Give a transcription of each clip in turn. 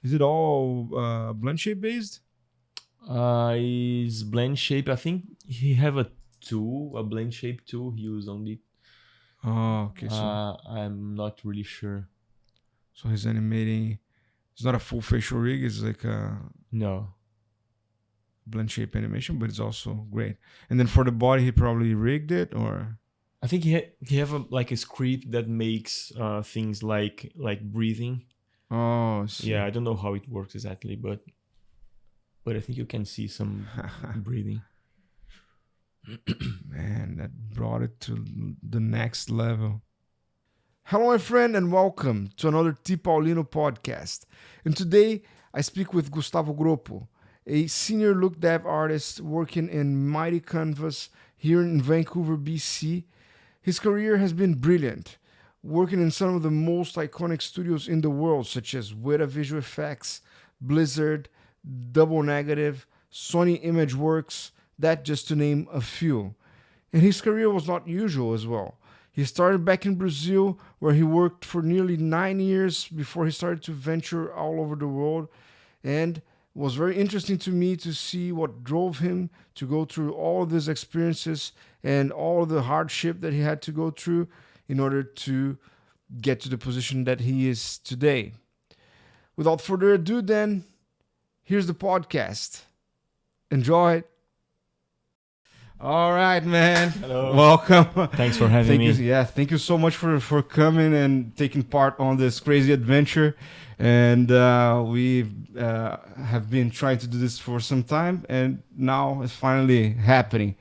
Is it all blend shape based? Is blend shape. I think he have a blend shape tool he use only. Oh, okay. I'm not really sure. So he's animating. It's not a full facial rig. It's like a No. blend shape animation, but it's also great. And then for the body, he probably rigged it, or I think he have a script that makes things like breathing. oh, Yeah, I don't know how it works exactly, but I think you can see some breathing. Man, that brought it to the next level. Hello, my friend, and welcome to another TPaulino podcast. And today I speak with Gustavo Groppo, a Senior Lookdev Artist working in Mighty Canvas here in Vancouver, BC. His career has been brilliant, working in some of the most iconic studios in the world, such as Weta Visual Effects, Blizzard, Double Negative, Sony Imageworks, that just to name a few. And his career was not usual as well. He started back in Brazil, where he worked for nearly 9 years before he started to venture all over the world. And it was very interesting to me to see what drove him to go through all of these experiences and all the hardship that he had to go through in order to get to the position that he is today. Without further ado, then, here's the podcast. Enjoy it. All right, man. Hello. Welcome. Thanks for having me. Thank you so much for coming and taking part on this crazy adventure. And we have been trying to do this for some time, and now it's finally happening.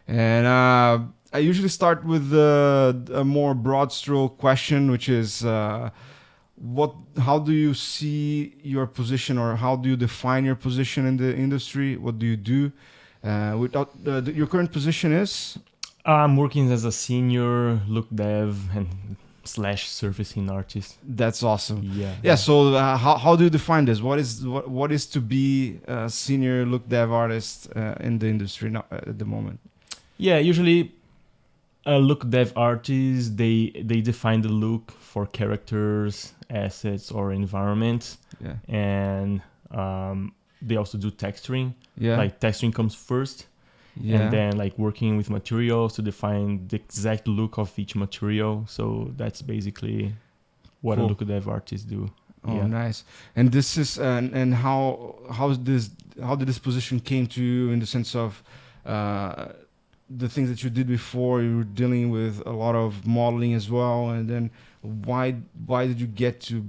And I usually start with a more broad stroke question, which is how do you see your position, or how do you define your position in the industry? What do you do? Your current position is? I'm working as a senior look dev and / surfacing artist. That's awesome. Yeah. So how do you define this? What is to be a senior look dev artist in the industry now, at the moment? Yeah, usually a look dev artist, they define the look for characters, assets, or environments. Yeah. And they also do texturing. Yeah. Like texturing comes first. Yeah. And then like working with materials to define the exact look of each material. So that's basically what Cool. a look dev artist do. Oh, Yeah. nice. And this is and how did this position came to you, in the sense of the things that you did before? You were dealing with a lot of modeling as well, and then why did you get to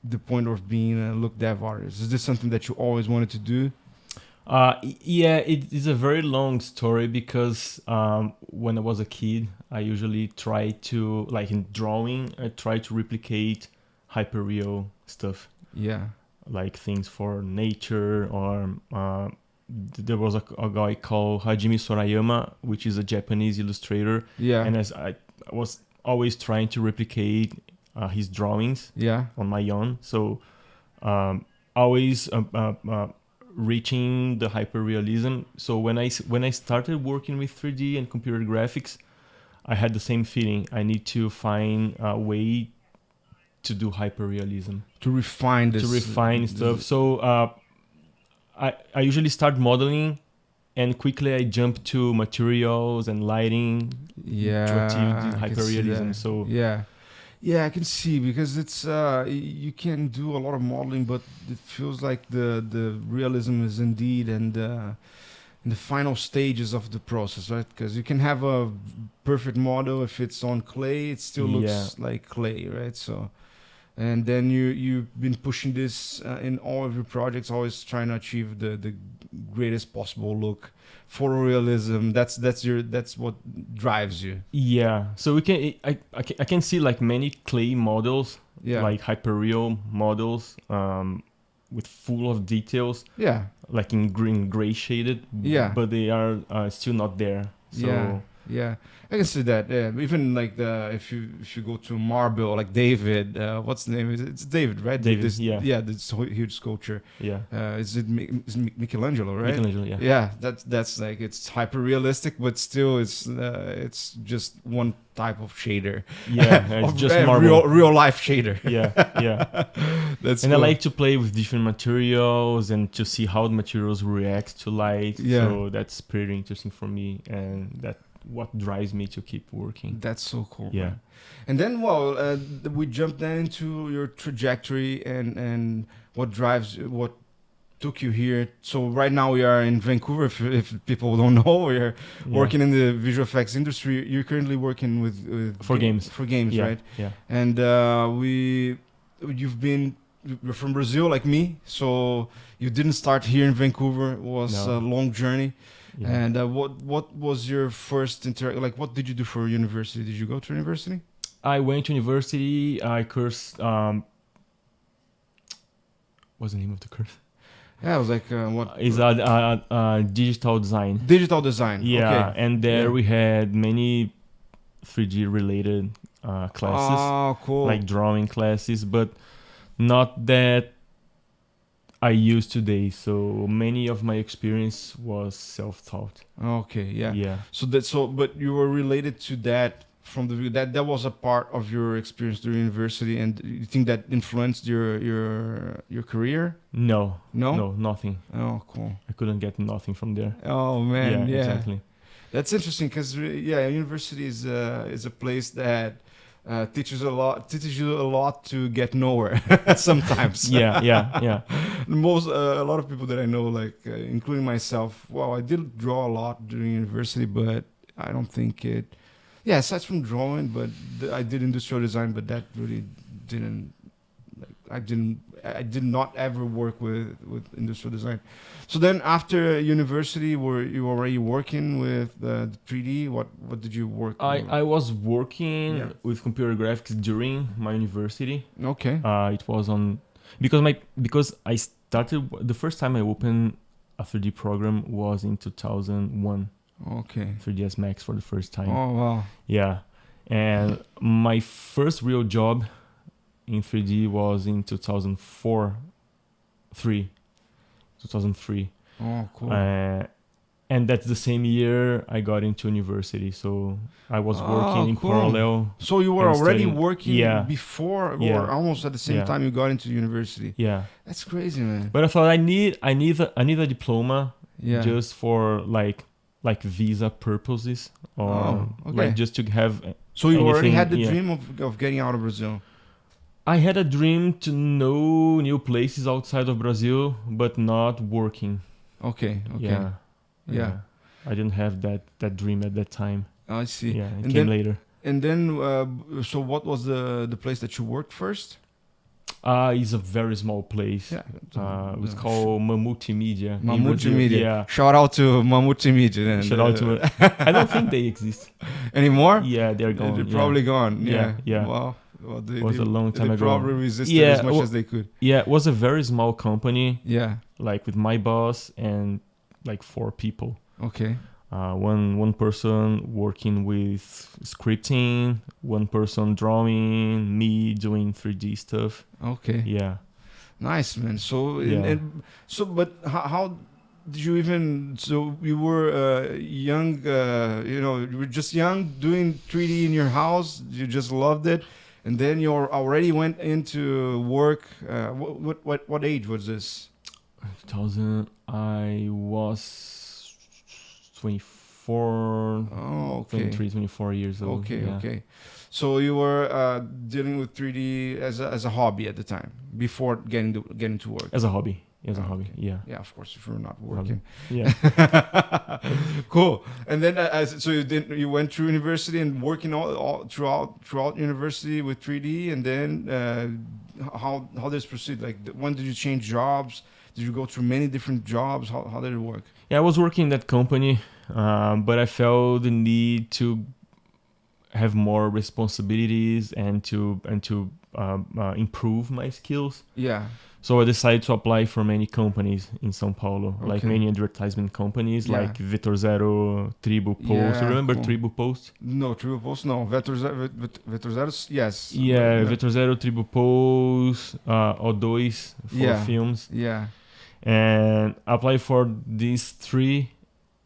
the point of being a look dev artist? Is this something that you always wanted to do? Yeah, it is a very long story because when I was a kid, I usually try to, like in drawing, I try to replicate hyperreal stuff. Yeah. Like things for nature, or there was a guy called Hajime Sorayama, which is a Japanese illustrator. Yeah. And as I was always trying to replicate his drawings Yeah. on my own. So always reaching the hyperrealism. So when I started working with 3D and computer graphics, I had the same feeling. I need to find a way to do hyperrealism. To refine this. Stuff. So I usually start modeling, and quickly I jump to materials and lighting to achieve the hyperrealism. So yeah, I can see, because it's you can do a lot of modeling, but it feels like the realism is indeed in the final stages of the process, right? Because you can have a perfect model, if it's on clay, it still looks like clay, right? So, and then you've been pushing this in all of your projects, always trying to achieve the greatest possible look. Photorealism, that's what drives you. Yeah, so I can see like many clay models, like hyperreal models, with full of details, like in green, gray shaded, but they are still not there. So Yeah, I can see that. Yeah, even like if you go to Marble, like David, what's the name? It's David, right? David, This, yeah. yeah, this huge sculpture. Yeah. Is it Michelangelo, right? Michelangelo, yeah. Yeah, that's like it's hyper realistic, but still it's just one type of shader. Yeah, it's Of, just marble. real life shader. Yeah, yeah. That's And cool. I like to play with different materials and to see how the materials react to light. Yeah. So that's pretty interesting for me, and that what drives me to keep working. That's so cool. Yeah. Man. And then, we jumped then into your trajectory and what took you here. So right now we are in Vancouver. If people don't know, we're working in the visual effects industry. You're currently working with games. For games, Yeah, right? yeah. And you're from Brazil like me, so you didn't start here in Vancouver. It was No. a long journey. Yeah. And what was your first like what did you do for university? Did you go to university? I went to university. I cursed. What's the name of the course? Yeah, it was like what It's digital design. digital design. Yeah, Okay. and there Yeah. we had many 3D related classes, Oh, cool. like drawing classes, but not that I use today. So many of my experience was self-taught. Okay, yeah. Yeah. But you were related to that from that was a part of your experience during university, and you think that influenced your career? No. No? No, nothing. Oh, cool. I couldn't get nothing from there. Oh man, yeah. Exactly. That's interesting because university is a place that teaches you a lot to get nowhere sometimes. Yeah. A lot of people that I know, like including myself, well, I did draw a lot during university, but I don't think it. Yeah, aside from drawing, but I did industrial design, but that really didn't. I did not ever work with industrial design. So then after university, were you already working with the 3D? What did you work on? I was working with computer graphics during my university. Okay. It was on because I started the first time I opened a 3D program was in 2001. Okay. 3ds Max for the first time. Oh wow. Yeah, and my first real job in 3D was in 2003. Oh, cool. And that's the same year I got into university. So I was working in cool. parallel. So you were and already studying. working before, Yeah. or almost at the same Yeah. time you got into university. Yeah, That's crazy, man. but I thought I need a diploma Yeah. just for like visa purposes or like just to have. So you already anything, had the yeah. dream of getting out of Brazil. I had a dream to know new places outside of Brazil, but not working. Okay. Yeah. I didn't have that dream at that time. I see. Yeah, it And came then- later. And then, so what was the place that you worked first? It's a very small place. Yeah. It's called Multimedia. in Mamute Brazil. Media. Yeah. Shout out to Mamute Media. Then. Shout out to it. I don't think they exist. Anymore? Yeah, they're gone. They're yeah. probably gone. Yeah. Yeah. Wow. Well, It was a long time they ago. probably resisted Yeah, as much well- as they could. Yeah, it was a very small company, Yeah. like with my boss and like 4 people. Okay. One person working with scripting, one person drawing, me doing 3D stuff. Okay. Yeah. Nice, man. So, Yeah. but how did you even? So you were young. You were just young, doing 3D in your house. You just loved it, and then you already went into work. What age was this? 2000, I was 24, Oh, okay. 23, 24 years old. Okay, yeah. okay. So you were dealing with 3D as a hobby at the time before getting to work. As a hobby. As a Oh, hobby, okay. yeah. Yeah, of course, if you're not working. Yeah. Cool. And then so you went through university and working all throughout university with 3D, and then how did this proceed? Like when did you change jobs? Did you go through many different jobs? How did it work? Yeah, I was working in that company, but I felt the need to have more responsibilities and to improve my skills. Yeah. So I decided to apply for many companies in São Paulo, like Okay. many advertisement companies, Yeah. like Vitor Zero, Tribu Post. Yeah, You remember cool. Tribu Post? No, Tribu Post, no. Vetor Zero, yes. Yeah, But- Vitor Zero, Tribu Post, O2 for Yeah. films. Yeah. And I applied for these 3,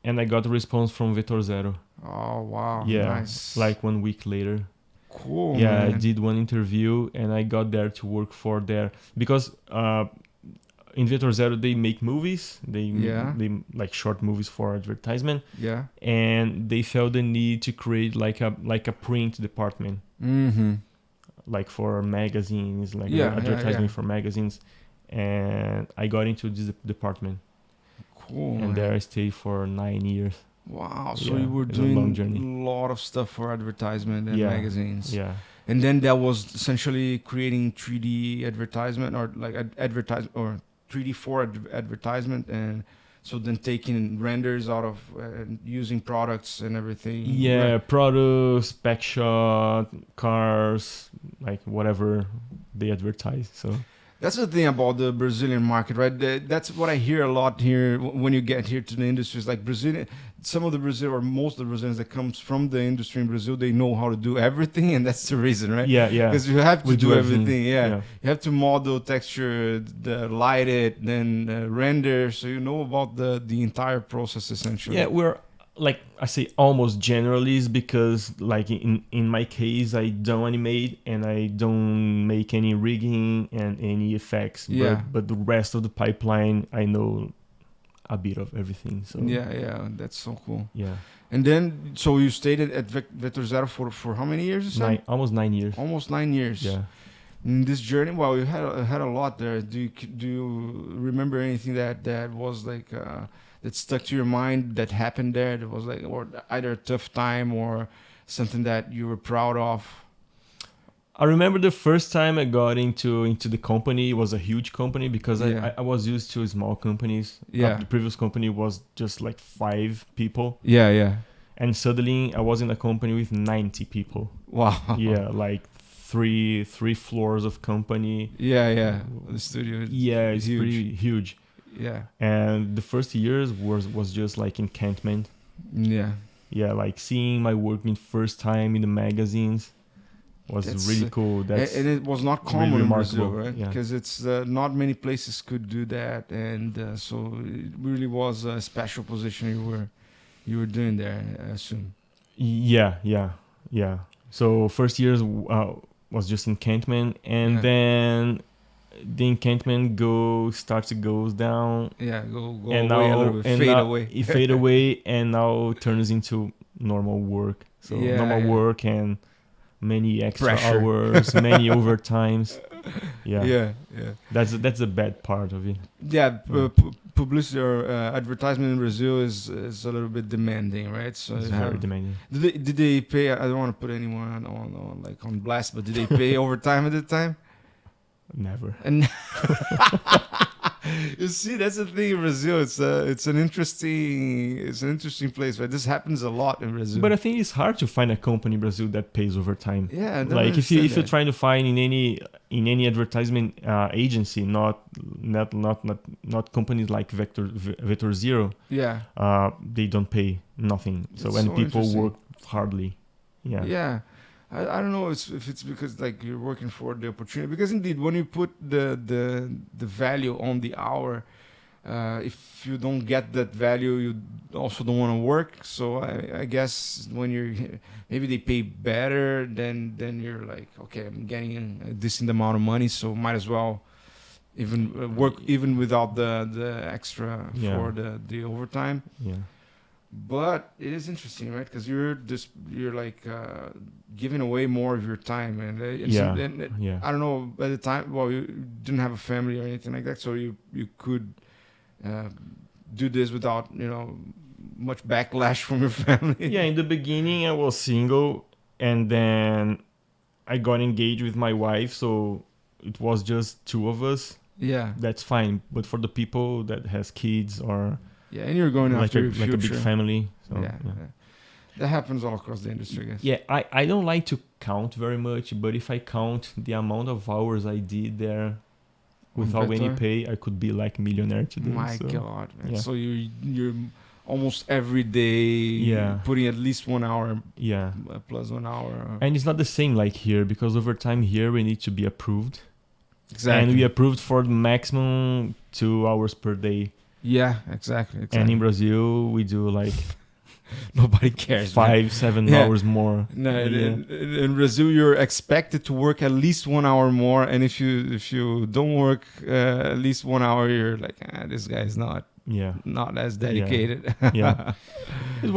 and I got a response from Vitor Zero. Oh, wow. Yeah, Nice. like 1 week later. Cool, Yeah, man. I did one interview, and I got there to work for there because in Vitor Zero they make movies. They like short movies for advertisement, Yeah. and they felt the need to create like a print department, Mm-hmm. like for magazines, like Yeah, advertisement yeah. for magazines. And I got into this department, Cool, and man. there I stayed for 9 years. Wow. So Yeah, you were it's a long doing journey. a lot of stuff for advertisement and Yeah. magazines. Yeah. And then that was essentially creating 3D advertisement or like advertise or 3D for advertisement, and so then taking renders out of using products and everything. Yeah, Right. products, spec shot, cars, like whatever they advertise. So That's the thing about the Brazilian market, right? That's what I hear a lot here when you get here to the industry. It's like Brazilian, some of the Brazil or most of the Brazilians that comes from the industry in Brazil, they know how to do everything, and that's the reason, right? yeah, yeah. Because you have to We do do everything. everything, Yeah. yeah. You have to model, texture, light it, then render. So you know about the entire process essentially. Yeah, we're like I say almost generalists because like in my case I don't animate and I don't make any rigging and any effects. Yeah. But the rest of the pipeline I know a bit of everything. So Yeah, that's so cool. yeah. And then, so you stayed at Vetor Zero for how many years? You said? Almost 9 years. Almost 9 years. Yeah. In this journey, well, you had a lot there. Do you remember anything that was like that stuck to your mind that happened there? That was like, or either a tough time or something that you were proud of? I remember the first time I got into the company. It was a huge company because Yeah. I was used to small companies. Yeah. The previous company was just like 5 people. Yeah. And suddenly I was in a company with 90 people. Wow. Yeah, like three floors of company. Yeah. The studio. Yeah, is it's huge. pretty huge. Yeah. And the first years was just like enchantment. Yeah. Yeah, like seeing my work in first time in the magazines was That's, really cool. That's And it was not really common in Brazil, remarkable, right? yeah. Because it's not many places could do that, and so it really was a special position you were doing there, I assume. Yeah. So first years was just enchantment, and Yeah. then the enchantment goes down, Yeah, go and away a now little bit, and fade now away. it fade away, and now turns into normal work. So Yeah, normal yeah. work and many extra Pressure. hours, many overtimes. Yeah. Yeah. That's the bad part of it. Yeah, Yeah. publicity or advertisement in Brazil is a little bit demanding, right? So It's you very have- demanding. Did they pay? I don't want to put anyone on like on blast, but did they pay overtime at the time? Never. And you see, that's the thing in Brazil. It's an interesting place, right? This happens a lot in Brazil. But I think it's hard to find a company in Brazil that pays overtime. yeah, I don't Like if you're understand trying to find in any advertisement agency, not companies like Vector Zero, that. Yeah, they don't pay nothing. So That's when so people interesting. work hardly, yeah. I don't know if it's because like you're working for the opportunity. Because indeed, when you put the value on the hour, if you don't get that value, you also don't want to work. So I guess when maybe they pay better, then you're like, okay, I'm getting a decent amount of money, so might as well even work even without the extra Yeah. for the overtime. Yeah. But it is interesting, right? Because you're like giving away more of your time, and Yeah. I don't know, at the time, well, you didn't have a family or anything like that, so you could do this without much backlash from your family. Yeah, in the beginning I was single, and then I got engaged with my wife, so it was just 2 of us. yeah, That's fine. But for the people that has kids or yeah. And you're going like after a, your future. like a big family, so, yeah. That happens all across the industry, I guess. Yeah, I don't like to count very much, but if I count the amount of hours I did there without any Vector? pay, I could be like millionaire today. My so, God, man. yeah. So you're almost every day Yeah. putting at least 1 hour Yeah. plus 1 hour. And it's not the same like here, because over time here we need to be approved. Exactly. And we approved for the maximum 2 hours per day. Yeah, exactly. And in Brazil, we do like nobody cares. 5-7 Yeah. hours more. No, Yeah. in Brazil, you're expected to work at least 1 hour more, and if you don't work at least 1 hour, you're like, this guy's not Yeah. as dedicated. Yeah. It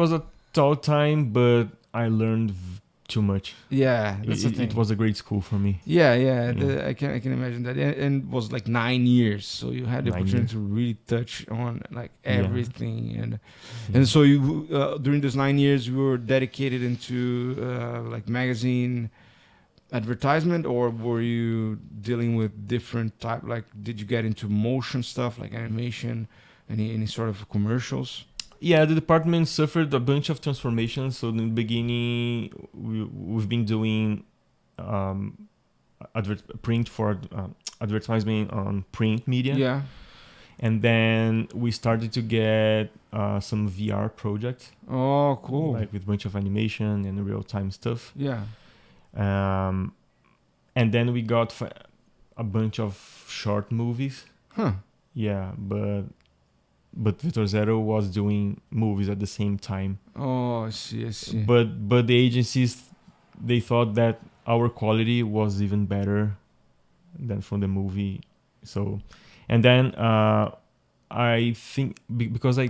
was a tough time, but I learned too much. Yeah, that's the thing. It was a great school for me. Yeah. I can imagine that, and it was like 9 years, so you had the 9 opportunity years. to really touch on like Yeah. everything, and so you during those 9 years you were dedicated into like magazine advertisement, or were you dealing with different type? Like, did you get into motion stuff like animation, any sort of commercials? Yeah, the department suffered a bunch of transformations. So in the beginning, we've been doing print for advertisement on print media. Yeah. And then we started to get some VR projects. Oh, cool. Like with a bunch of animation and real-time stuff. Yeah. And then we got a bunch of short movies. Huh. Yeah, but Vitor Zero was doing movies at the same time. Oh, I see. But the agencies, they thought that our quality was even better than from the movie. So, and then I think because I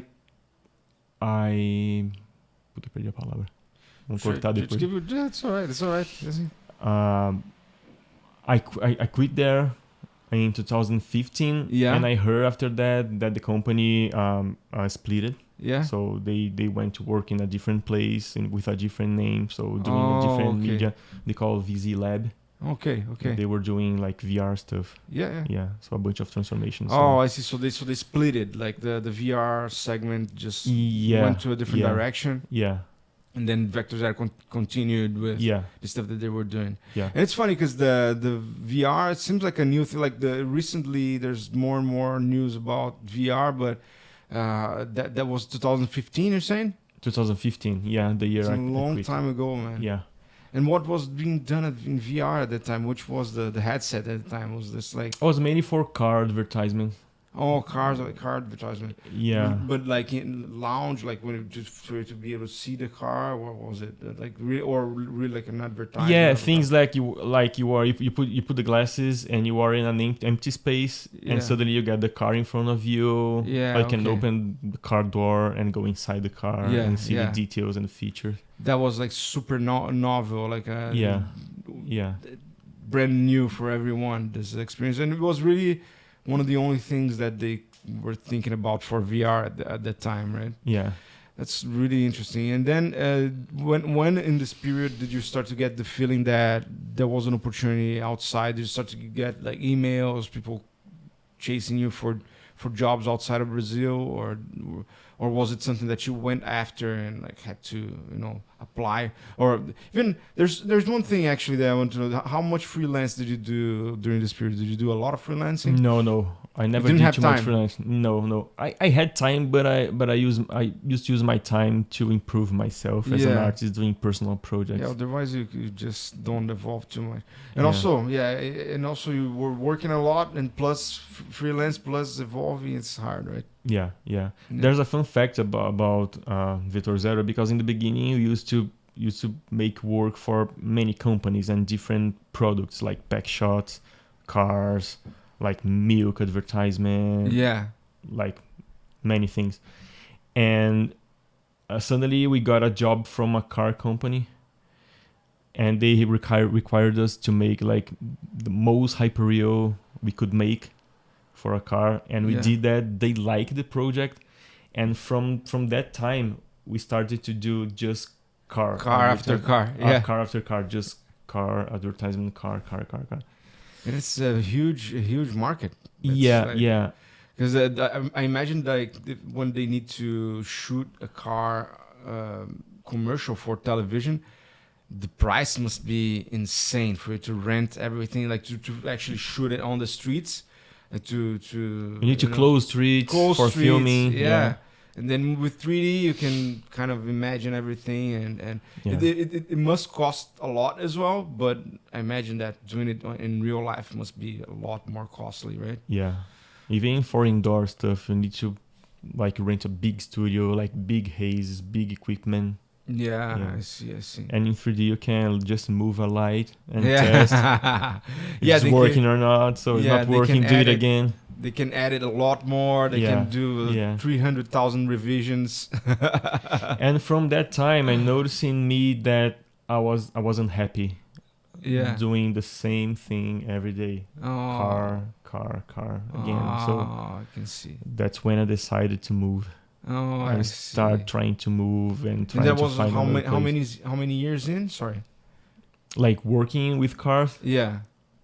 puta, perdi a palavra. Vamos cortar depois. That's all right. It's all right. I quit there in 2015. Yeah. And I heard after that the company splitted. Yeah. So they went to work in a different place and with a different name. So doing a different media. They call VZ Lab. Okay. They were doing like VR stuff. Yeah. Yeah. So a bunch of transformations. Oh, I see. So they split it. Like the VR segment just went to a different direction. Yeah. And then Vector Zero continued with the stuff that they were doing. Yeah. And it's funny because the VR, it seems like a new thing. Like recently, there's more and more news about VR, but that was 2015. You're saying? 2015. Yeah, the year. It's I a long quit. time ago, man. Yeah. And what was being done in VR at that time? Which was the headset at the time? Was this like? It was mainly for car advertisements. Oh, car advertisement. Yeah. But like in lounge, like when it just for you to be able to see the car, what was it? Like really like an advertisement? Yeah, things like you put the glasses and you are in an empty space and suddenly you get the car in front of you. Yeah. You can open the car door and go inside the car and see the details and the features. That was like super novel, like a brand new for everyone. This experience, and it was really one of the only things that they were thinking about for VR at that time, right? Yeah. That's really interesting. And then when in this period did you start to get the feeling that there was an opportunity outside? Did you start to get like emails, people chasing you for jobs outside of Brazil, or was it something that you went after and like had to apply? Or even there's one thing actually that I want to know: how much freelance did you do during this period? Did you do a lot of freelancing? No, I never didn't did have too time. much freelance. No, I had time, but I used to use my time to improve myself as an artist doing personal projects. Yeah, otherwise you just don't evolve too much. And also you were working a lot, and plus freelance plus evolving, it's hard, right? Yeah. There's a fun fact about Vitor Zero, because in the beginning you used to make work for many companies and different products like pack shots, cars, like milk advertisement, like many things. And suddenly we got a job from a car company, and they required us to make like the most hyperreal we could make for a car, and we did that. They liked the project, and from that time we started to do just car after car, just car advertisement, car. And it's a huge market. Because I imagine like when they need to shoot a car commercial for television, the price must be insane for you to rent everything, like to actually shoot it on the streets, to You need to close streets for filming. yeah. And then with 3D, you can kind of imagine everything, and Yeah. it must cost a lot as well. But I imagine that doing it in real life must be a lot more costly, right? Yeah. Even for indoor stuff, you need to like rent a big studio, like big hazes, big equipment. Yeah, Yeah. I see. And in 3D, you can just move a light and Yeah. test if Yeah, it's they working can, or not. So it's yeah, not they working, can do add it it. again. They can add it a lot more. They Yeah, can do yeah. 300,000 revisions. And from that time, I noticed in me that I wasn't happy Yeah. doing the same thing every day. Oh. Car again. So I can see. that's when I decided to move. Oh, I And see. start trying to move and And trying that to was find how another many place. how many years in? Sorry. Like working with cars. Yeah,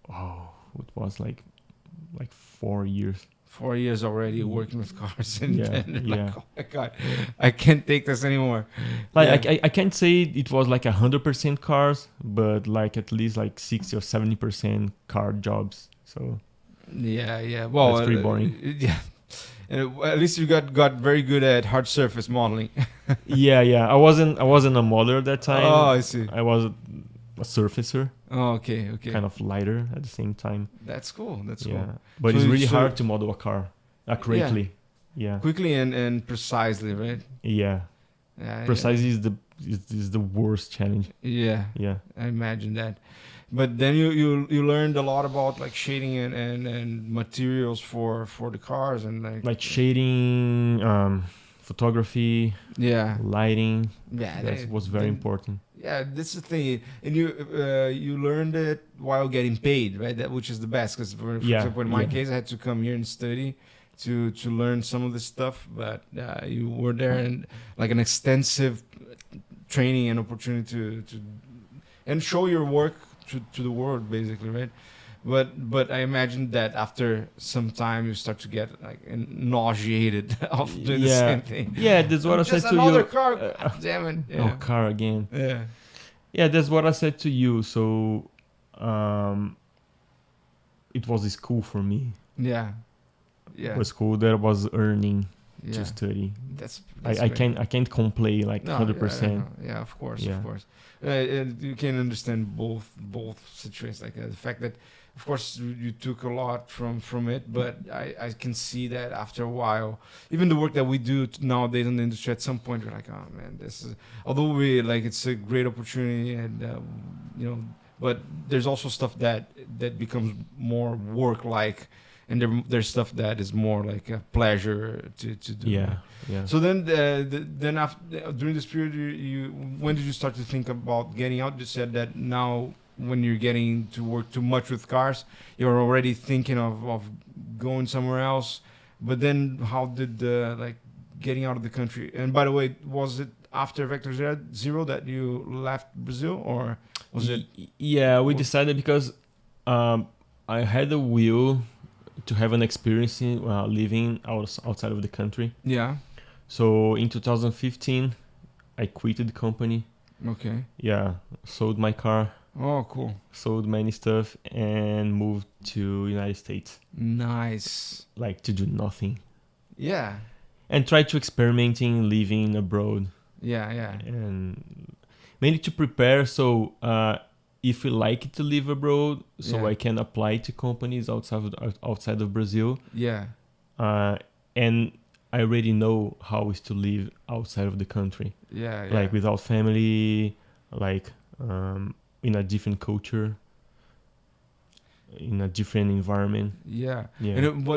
Oh, it was like 4 years. 4 years already working with cars, and, Yeah, and yeah. like, oh my god, I can't take this anymore. Like Yeah. I can't say it was like 100% cars, but like at least like 60 or 70% car jobs. So Yeah. Well, That's pretty boring. Yeah, and at least you got very good at hard surface modeling. yeah. I wasn't a modeler at that time. Oh, I see. I was a surfacer, Oh, okay. kind of lighter at the same time. That's cool. That's Yeah, cool. but So it's you- really so- hard to model a car accurately. Yeah, Quickly and precisely, right? yeah. Yeah, Precise is the worst challenge. Yeah, Yeah, I imagine that. But then you learned a lot about like shading and materials for the cars and like shading, photography, yeah. lighting. Yeah, That was very important. Yeah, that's the thing, and you learned it while getting paid, right? That which is the best, because for example, in my case, I had to come here and study to learn some of this stuff, but you were there and like an extensive training and opportunity to and show your work to the world, basically, right? But I imagine that after some time you start to get like nauseated of doing the same thing. Yeah, that's what I said Just to another you. car. God damn it. Oh, Yeah. car again. Yeah. Yeah, that's what I said to you. So, it was school for me. Yeah. It Yeah. was school that I was earning Yeah. to study. That's I great. can't complain like No, 100%. Yeah, of course, Yeah. of course. And you can understand both situations. Like the fact that, of course, you took a lot from it, but I can see that after a while, even the work that we do nowadays in the industry, at some point you're like, oh man, this is. Although we like, it's a great opportunity, and but there's also stuff that becomes more work like. And there's stuff that is more like a pleasure to do. Yeah, yeah. So then after during this period, you when did you start to think about getting out? You said that now when you're getting to work too much with cars, you're already thinking of going somewhere else. But then how did like getting out of the country? And by the way, was it after Vector Zero that you left Brazil, or was it? Yeah, we decided because I had a will to have an experience in living outside of the country. Yeah. So in 2015, I quitted the company. Okay. Yeah, sold my car, Oh, cool. sold many stuff, and moved to United States, Nice. like to do nothing, Yeah. and try to experimenting living abroad, Yeah. and mainly to prepare. So if you like to live abroad, so Yeah. I can apply to companies outside of Brazil, Yeah. and I already know how is to live outside of the country, Yeah. like without family, like in a different culture, in a different environment. Yeah. Yeah. And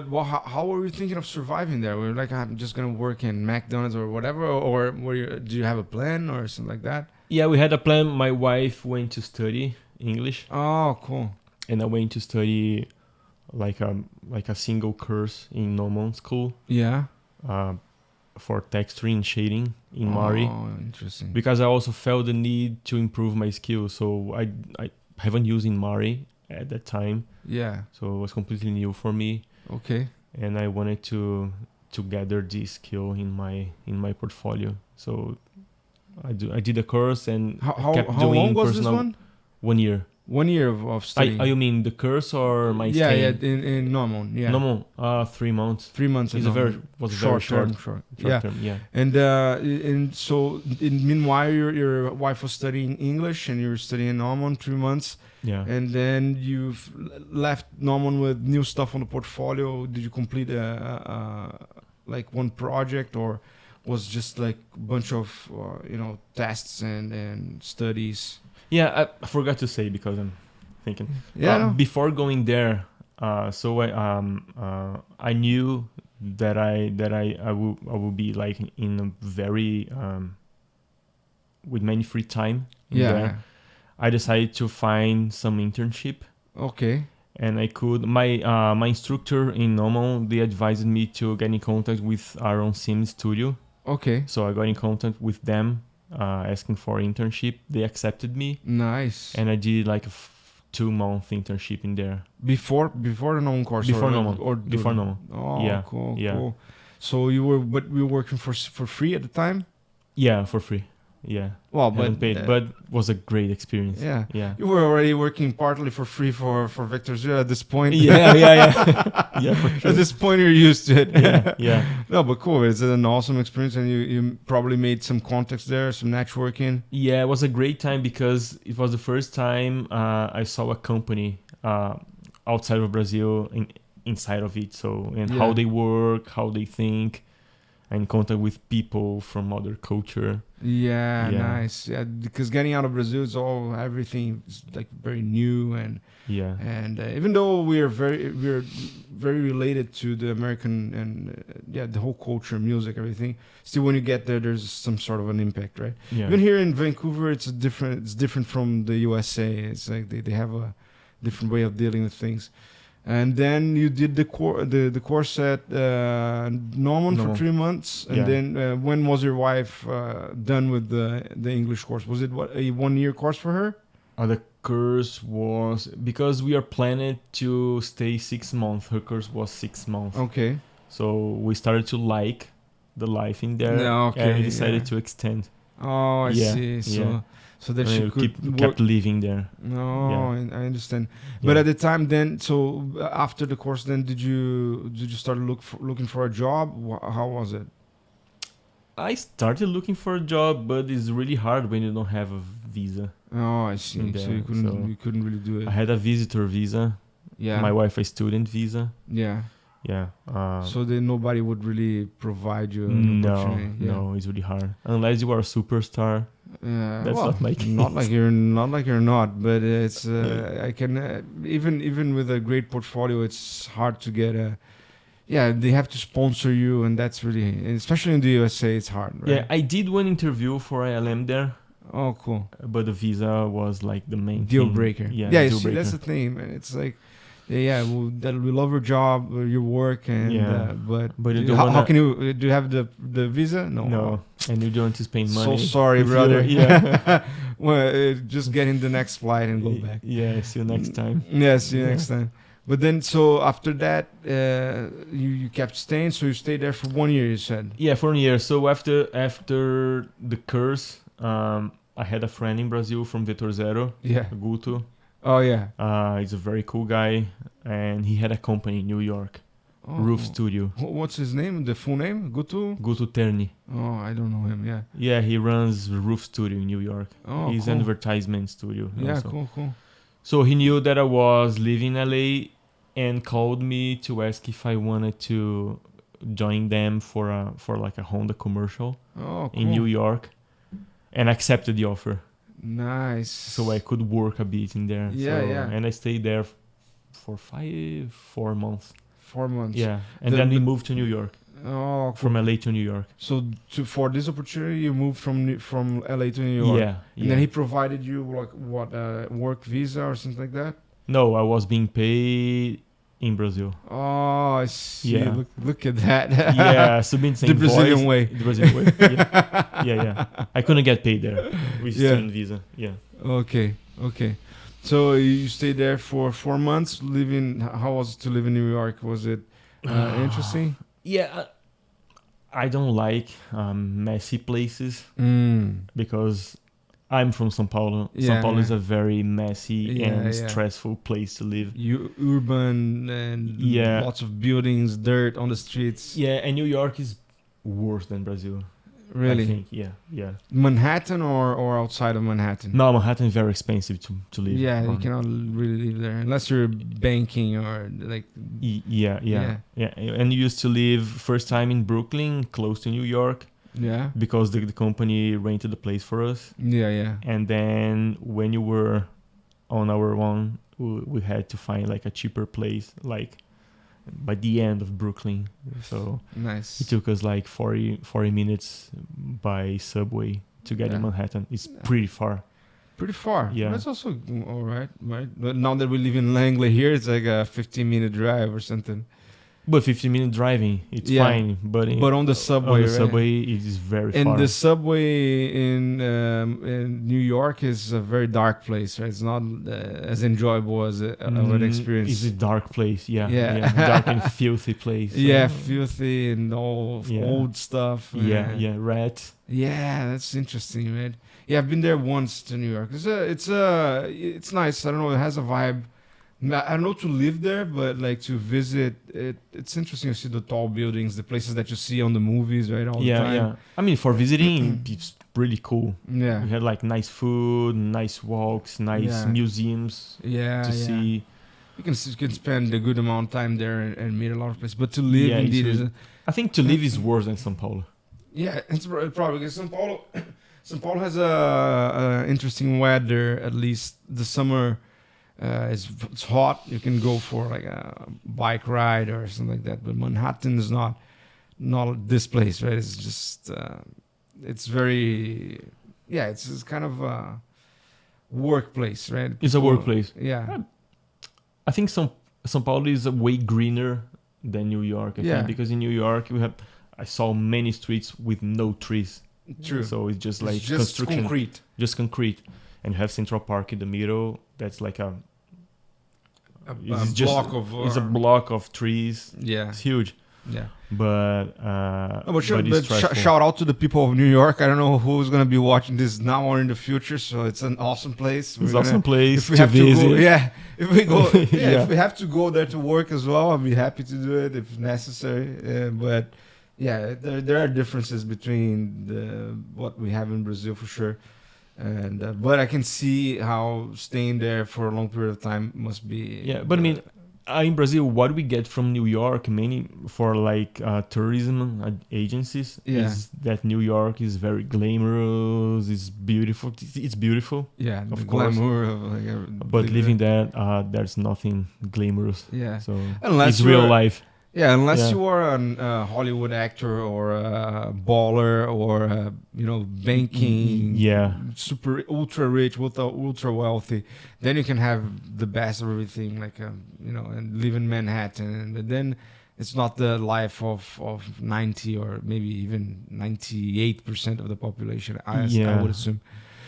how were you thinking of surviving there? Were you like, I'm just gonna work in McDonald's or whatever, or do you have a plan or something like that? Yeah, we had a plan. My wife went to study English, Oh, cool. and I went to study like a single course in Gnomon school Yeah. for texturing and shading in Mari, Oh, interesting. because I also felt the need to improve my skills. So I haven't used in Mari at that time, Yeah. so it was completely new for me, Okay. and I wanted to gather this skill in my portfolio. So I did a course and How kept how doing long was this personal one? 1 year. 1 year of studying. You mean the course or my yeah, stay? yeah, in Gnomon, yeah. No, 3 months. 3 months. It's in a very Gnomon. was very short Short. Yeah. term. Yeah. And so meanwhile your wife was studying English and you were studying Gnomon 3 months, Yeah. and then you've left Gnomon with new stuff on the portfolio. Did you complete like one project, or was just like a bunch of tests and studies? Yeah, I forgot to say because I'm thinking. Yeah. No. Before going there, so I knew that I will be like in a very with many free time. Yeah. There. I decided to find some internship, Okay. and I could. My instructor in Gnomon, they advised me to get in contact with our own sim studio. Okay. So I got in contact with them, asking for internship. They accepted me, Nice. and I did like a 2-month internship in there. Before the Gnomon course. Before or, Gnomon. Or Before Gnomon. Oh, Yeah, cool. yeah. Cool. So you were working for free at the time? Yeah, for free. Yeah. Well, Haven't paid, but was a great experience. yeah. Yeah. You were already working partly for free for Victor Zero at this point. Yeah. Yeah, for sure. At this point, you're used to it. Yeah. No, but cool. It's an awesome experience, and you probably made some contacts there, some networking. Yeah, it was a great time because it was the first time I saw a company outside of Brazil inside of it. So, and how they work, how they think, and contact with people from other culture. Yeah, nice. Yeah, because getting out of Brazil is everything is like very new, and even though we're very related to the American and the whole culture, music, everything. Still, when you get there, there's some sort of an impact, right? Yeah. Even here in Vancouver, it's different from the USA. It's like they have a different way of dealing with things. And then you did the course at Gnomon for 3 months, and then when was your wife done with the English course? Was it a 1 year course for her? The course was because we are planning to stay 6 months. Her course was 6 months. Okay. So we started to like the life in there, and we decided to extend. Oh, I see. So that she kept living there. No, I understand. But at the time, then, so after the course, then did you start looking for a job? How was it? I started looking for a job, but it's really hard when you don't have a visa. Oh, I see. So you couldn't really do it. I had a visitor visa. Yeah. My wife a student visa. Yeah. Yeah. So then nobody would really provide you an opportunity. No, it's really hard unless you are a superstar. That's not my case. Not like you're not, but it's I can even with a great portfolio, it's hard to get a. Yeah, they have to sponsor you, and that's really, especially in the USA, it's hard. Right? Yeah, I did one interview for ILM there. Oh, cool. But the visa was like the main deal thing. breaker. Yeah, deal breaker. That's the thing, man. It's like, we love your job, your work, and but how can you do you have the visa? No, and you don't want to spend money. So sorry, brother. Well, just get in the next flight and go back. Yeah, see you next time. Yeah, see you next time. But then, so after that, you kept staying. So you stayed there for 1 year, you said. Yeah, for 1 year. So after the course, I had a friend in Brazil from Vetor Zero. Yeah, Guto. Oh yeah. He's a very cool guy, and he had a company in New York, Roof Studio. What's his name? The full name? Guto Terni. Oh, I don't know him. Yeah. Yeah, he runs Roof Studio in New York. Oh, he's cool. an advertisement studio. Yeah, also. cool. So he knew that I was living in LA, and called me to ask if I wanted to join them for like a Honda commercial in New York, and accepted the offer. Nice. So I could work a bit in there. Yeah. And I stayed there for 4 months. 4 months. Yeah, and then we moved to New York. Oh, cool. From LA to New York. So for this opportunity, you moved from LA to New York. Yeah. And then he provided you like what work visa or something like that. No, I was being paid in Brazil. Oh, I see. Yeah. Look at that. Yeah, submitting the Brazilian way. The Brazilian way. Yeah. I couldn't get paid there with student visa. Yeah. Okay. So you stayed there for 4 months. How was it to live in New York? Was it interesting? Yeah, I don't like messy places because I'm from São Paulo. Yeah, São Paulo yeah. is a very messy Yeah, and yeah. stressful place to live. Urban and Yeah. lots of buildings, dirt on the streets. Yeah, and New York is worse than Brazil. Really? I think, yeah. Manhattan or outside of Manhattan? No, Manhattan is very expensive to live. Yeah, you on. cannot really live there unless you're banking or like. Yeah. And you used to live first time in Brooklyn, close to New York, Yeah. because the company rented the place for us. Yeah. And then when you were on our own, we had to find like a cheaper place, like by the end of Brooklyn. So Nice. it took us like 40 minutes by subway to get in Manhattan. It's pretty far. Pretty far. Yeah. That's also all right. But now that we live in Langley here, it's like a 15-minute drive or something. But 15-minute driving, it's fine. But on the subway, it right? is very And far. the subway in New York is a very dark place, right? It's not as enjoyable as I would experience. It's a dark place, Yeah. dark and filthy place. Yeah, filthy and all old stuff. Yeah, rats. Yeah, that's interesting, man. Yeah, I've been there once to New York. It's nice. I don't know. It has a vibe. I don't know to live there, but like to visit, it's interesting to see the tall buildings, the places that you see on the movies, right? All the time. Yeah. I mean, for visiting, it's really cool. Yeah. We had like nice food, nice walks, nice museums to see. You can spend a good amount of time there and meet a lot of places. But to live, indeed, is. I think to live is worse than São Paulo. Yeah, it's probably because São Paulo has a interesting weather. At least the summer. It's hot. You can go for like a bike ride or something like that. But Manhattan is not this place, right? It's just it's very it's kind of a workplace, right? It's a workplace. Yeah. I think São Paulo is way greener than New York. I think, because in New York I saw many streets with no trees. True. So it's just like construction, just concrete, and you have Central Park in the middle. That's like a block of trees. Yeah, it's huge. Yeah, but shout out to the people of New York. I don't know who's gonna be watching this now or in the future, so it's an awesome place. It's an awesome place to visit. If we have to go there to work as well, I'll be happy to do it if necessary. But yeah, there are differences between what we have in Brazil for sure. And but I can see how staying there for a long period of time must be. Yeah, but I mean, in Brazil, what we get from New York, mainly for like tourism agencies, is that New York is very glamorous. It's beautiful. It's beautiful. Yeah, of course. Glamour of but living there, there's nothing glamorous. Yeah, so unless it's real life. Yeah, unless you are a Hollywood actor or a baller or banking, super ultra rich, ultra wealthy, then you can have the best of everything, like and live in Manhattan. But then it's not the life of 90 or maybe even 98% of the population. I would assume.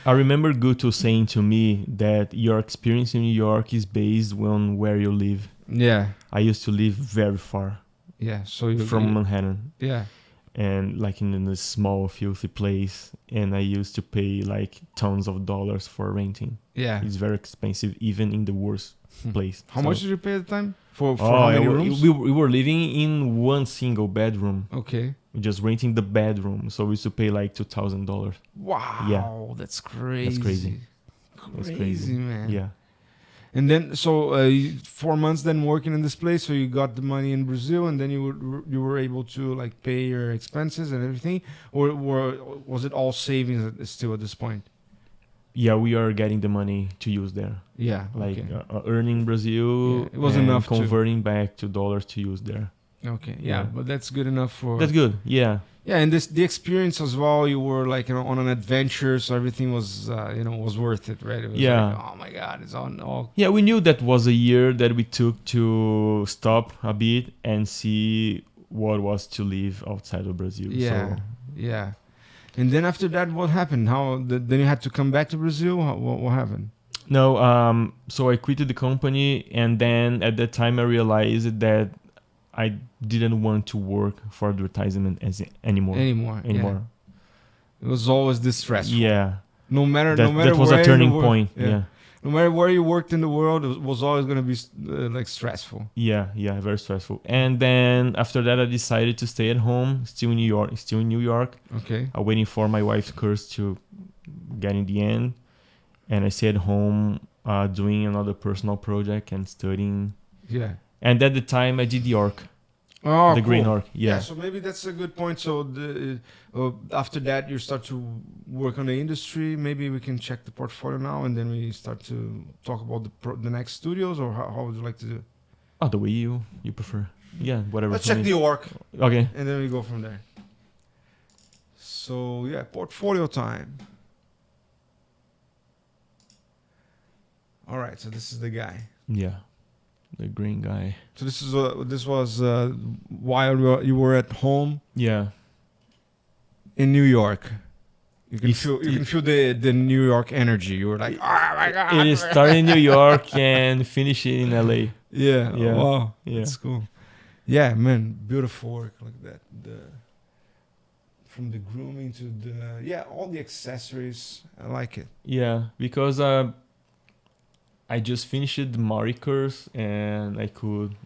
I remember Guto saying to me that your experience in New York is based on where you live. Yeah. I used to live very far. Yeah, so from Manhattan. Yeah. And like in a small filthy place, and I used to pay like tons of dollars for renting. Yeah. It's very expensive even in the worst place. How much did you pay at the time? For how many rooms? We were living in one single bedroom. Okay. Just renting the bedroom, so we used to pay like $2,000. Wow. Yeah. That's crazy. That's crazy. That's crazy, man. Yeah. And then, so 4 months then working in this place, so you got the money in Brazil, and then you were able to like pay your expenses and everything, or was it all savings still at this point? Yeah, we are getting the money to use there. Yeah, like earning in Brazil, it was enough. Converting back to dollars to use there. Okay, yeah, but that's good enough for. That's good. Yeah. Yeah, and the experience as well. You were like on an adventure, so everything was was worth it, right? It was like, oh my God, it's on all. Yeah, we knew that was a year that we took to stop a bit and see what was to live outside of Brazil. Yeah, yeah. And then after that, what happened? Then you had to come back to Brazil? What happened? No, so I quitted the company, and then at that time I realized that I didn't want to work for advertisement anymore. Yeah. It was always this stressful. Yeah. No matter That was where a turning you point. Yeah. Yeah. No matter where you worked in the world, it was always going to be like stressful. Yeah, very stressful. And then after that, I decided to stay at home, still in New York. Okay. Waiting for my wife's course to get in the end. And I stayed at home doing another personal project and studying. Yeah. And at the time, I did the Orc. Oh, the cool. green Orc. Yeah. So maybe that's a good point. So after that, you start to work on the industry. Maybe we can check the portfolio now, and then we start to talk about the next studios, or how would you like to do? Oh, the way you prefer. Yeah, whatever. Let's check the Orc. Okay. And then we go from there. So yeah, portfolio time. All right, so this is the guy. Yeah, the green guy. So this was while you were at home. Yeah. In New York. You can feel the New York energy. You were like, oh my god! It started in New York and finished in LA. Yeah. Wow. Yeah. That's cool. Yeah, man, beautiful work like that. From the grooming to all the accessories. I like it. Yeah, because I just finished the Mari course and I could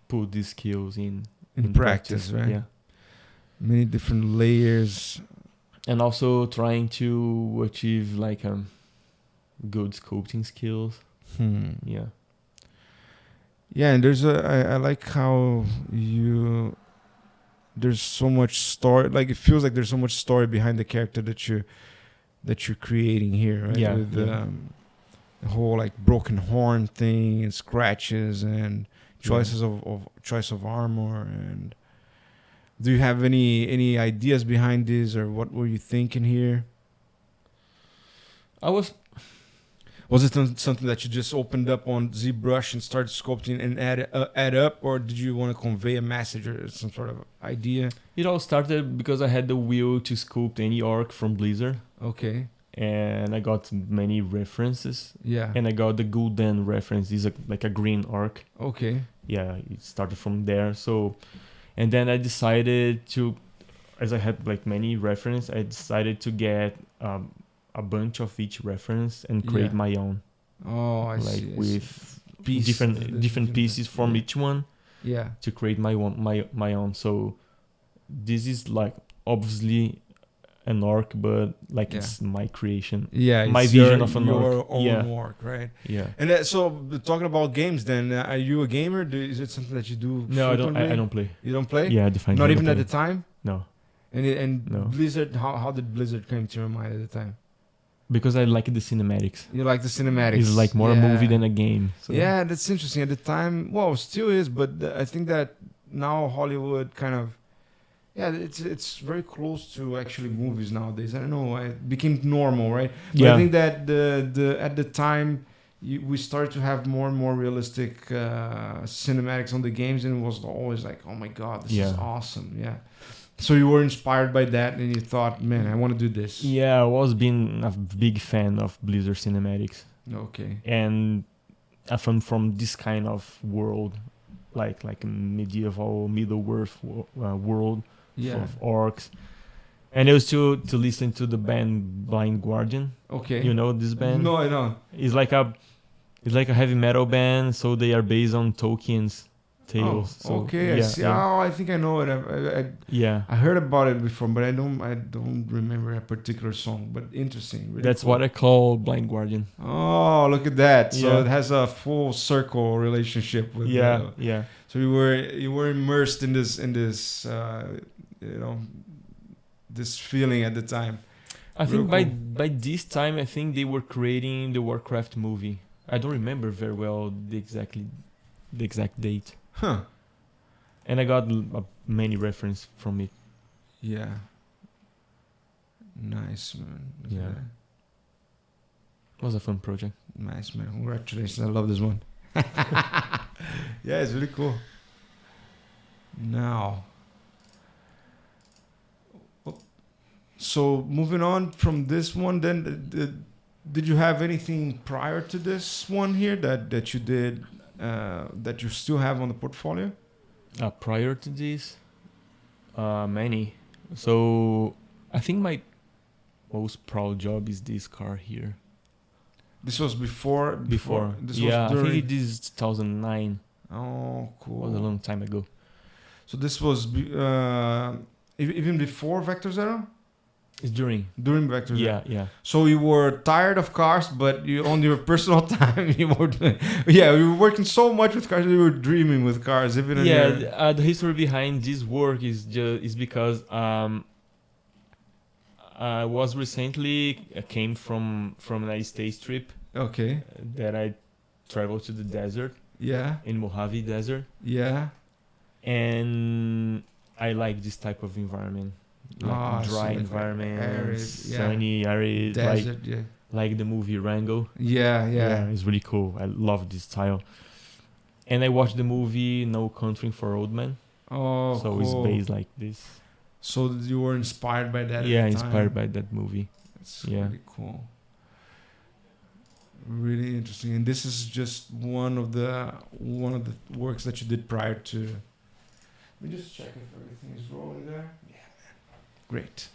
put these skills in practice, right? Yeah. Many different layers. And also trying to achieve like good sculpting skills. Yeah. Yeah, and I like how there's so much story. Like it feels like there's so much story behind the character that you're creating here, right? Yeah. With the whole like broken horn thing and scratches and choice of armor. And do you have any ideas behind this, or what were you thinking here? Was it something that you just opened up on ZBrush and started sculpting and add up, or did you want to convey a message or some sort of idea? It all started because I had the will to sculpt any orc from Blizzard. Okay. And I got many references. Yeah. And I got the Gul'dan reference. It's like a green orc. Okay. Yeah, it started from there. So, and then I decided to, as I had like many references, I decided to get a bunch of each reference and create my own. Oh, I see. Like with different pieces from each one. Yeah. To create my own. So this is like obviously an orc, but like it's my creation. Yeah. My vision of an orc. Your own orc, right? Yeah. And so talking about games, then are you a gamer? Is it something that you do? No, frequently? I don't play. You don't play? Yeah, definitely. Not even at the time. No. And no. Blizzard, how did Blizzard come to your mind at the time? Because I like the cinematics. You like the cinematics. It's like more a movie than a game. So. Yeah, that's interesting. At the time, well, still is, but I think that now Hollywood kind of, it's very close to actually movies nowadays. I don't know, it became normal, right? But I think that at the time we started to have more and more realistic cinematics on the games, and it was always like, oh my god, this is awesome. Yeah. So you were inspired by that, and you thought, man, I want to do this. Yeah, I was being a big fan of Blizzard cinematics. Okay. And from this kind of world, like a medieval Middle-earth world of orcs. And it was to listen to the band Blind Guardian. Okay. You know this band? No, I don't. It's like a heavy metal band, so they are based on Tolkien's tales. Oh, so, okay. I see. Oh, I think I know it. I heard about it before, but I don't remember a particular song. But interesting. Really That's cool. what I call Blind Guardian. Oh, look at that! So it has a full circle relationship with. So you were immersed in this this feeling at the time. I think by this time, I think they were creating the Warcraft movie. I don't remember very well the exact date. Huh. And I got many reference from it. Yeah. Nice, man. Yeah. It was a fun project. Nice, man. Congratulations. I love this one. Yeah, it's really cool. Now. So moving on from this one, then did you have anything prior to this one here that you did that you still have on the portfolio? Prior to this, many. So I think my most proud job is this car here. This was before. This Yeah, was during. I think it is 2009. Oh, cool. Was a long time ago. So this was even before Vector Zero? It's during. During Vector Zero. Yeah. So you were tired of cars, but you on your personal time you were you were working so much with cars, you were dreaming with cars. Even in your... The history behind this work is because I was recently came from a United States trip. Okay. That I traveled to the desert. Yeah. In Mojave Desert. Yeah. And I like this type of environment. Like dry environment, sunny, arid, desert, like the movie Rango. Yeah, it's really cool. I love this style. And I watched the movie No Country for Old Men. Oh, so cool. It's based like this. So you were inspired by that? Yeah, inspired by that movie. That's really cool. Really interesting. And this is just one of the works that you did prior to. Let me just check if everything is rolling there. Yeah, man. Great.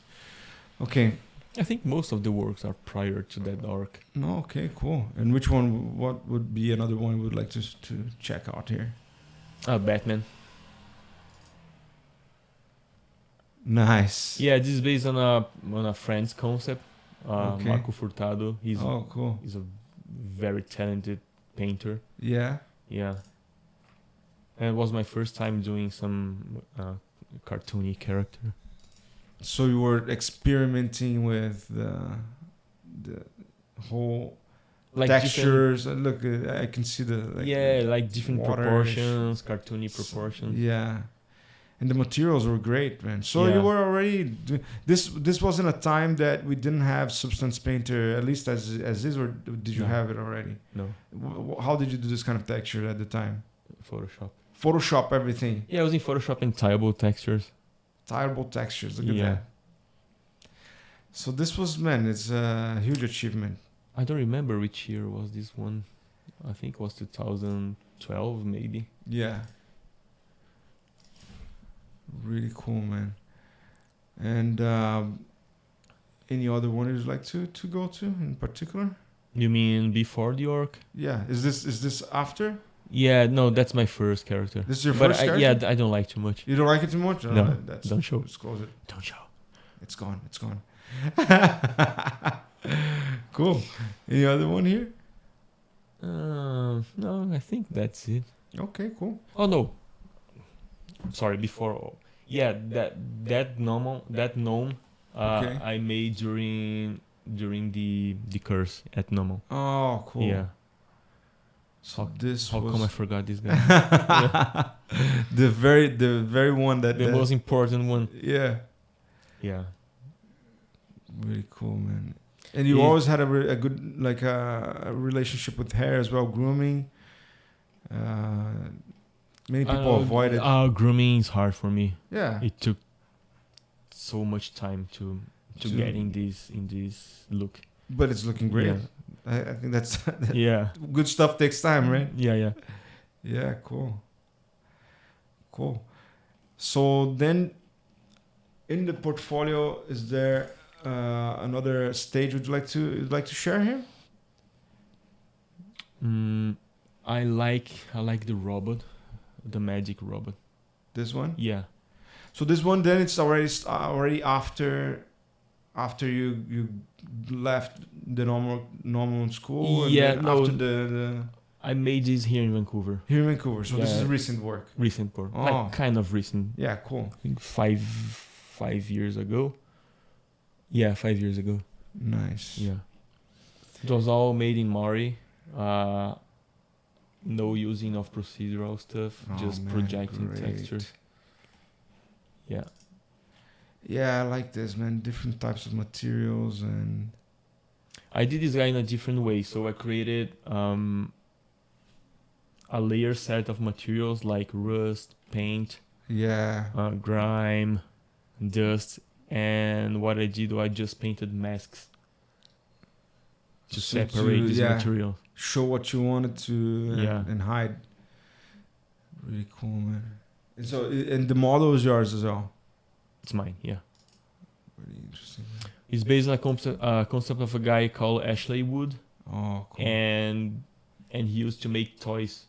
Okay. I think most of the works are prior to that arc. No, okay, cool. And which one? What would be another one you would like to check out here? Batman. Nice. Yeah, this is based on a friend's concept. Marco Furtado. He's cool. He's a very talented painter. Yeah. Yeah. And it was my first time doing some cartoony character. So you were experimenting with the whole like textures. Look, I can see the like different proportions, cartoony proportions. Yeah. And the materials were great, man. So you were already this wasn't a time that we didn't have Substance Painter, at least as is, or did you have it already? No. How did you do this kind of texture at the time? Photoshop everything. Yeah, I was in Photoshop and tileable textures. Look at that. So this was, man, it's a huge achievement. I don't remember which year was this one. I think it was 2012 maybe. Yeah. Really cool, man. And any other one you'd like to go to in particular? You mean before the orc? Yeah. Is this after? Yeah, no, that's my first character. This is your first character? Yeah, I don't like too much. You don't like it too much? No, don't show. Just close it. Don't show. It's gone. Cool. Any other one here? No, I think that's it. Okay, cool. Oh no. Sorry, before. Yeah, that gnome I made during the curse at Gnomon. Oh, cool. Yeah. So how come I forgot this guy? The very one that the most important one. Yeah. Yeah. Really cool, man. And you always had a good a relationship with hair as well, grooming. Many people avoid it. Grooming is hard for me. Yeah. It took so much time to get in this look. But it's looking great. Yeah. I think that's yeah. Good stuff takes time, right? Yeah. Yeah, cool. So then in the portfolio, is there another stage you'd like to share here? I like the robot, the magic robot. This one? Yeah. So this one, then it's already after you left the normal school. Yeah. And after the I made this here in Vancouver. So this is recent work. Oh. Like kind of recent. Yeah, cool. I think 5 years ago. Yeah, 5 years ago. Nice. Yeah. It was all made in Mari. No using of procedural stuff, just projecting textures. Yeah. Yeah, I like this, man. Different types of materials, and I did this guy in a different way. So I created a layer set of materials like rust, paint, grime, dust, and what I did was I just painted masks to separate this material. Show what you wanted to and hide. Really cool, man. And so, and the model is yours as well. It's mine. Yeah. Pretty interesting. It's based on a concept of a guy called Ashley Wood, Oh, cool. and he used to make toys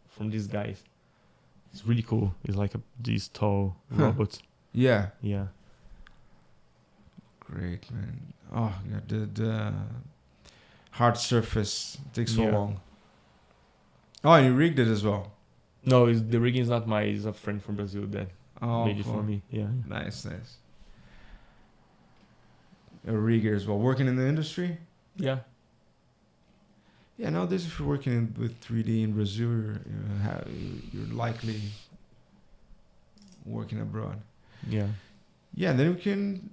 from these guys. It's really cool. It's like these tall robots. Yeah. Yeah. Great, man. Oh, yeah. The hard surface takes so long. Oh, and you rigged it as well. No, the rigging is not mine. It's a friend from Brazil that made it cool. for me. Yeah. Nice. A rigger as well. Working in the industry? Yeah. Yeah, nowadays if you're working with 3D in Brazil, you're likely working abroad. Yeah. Yeah, then we can...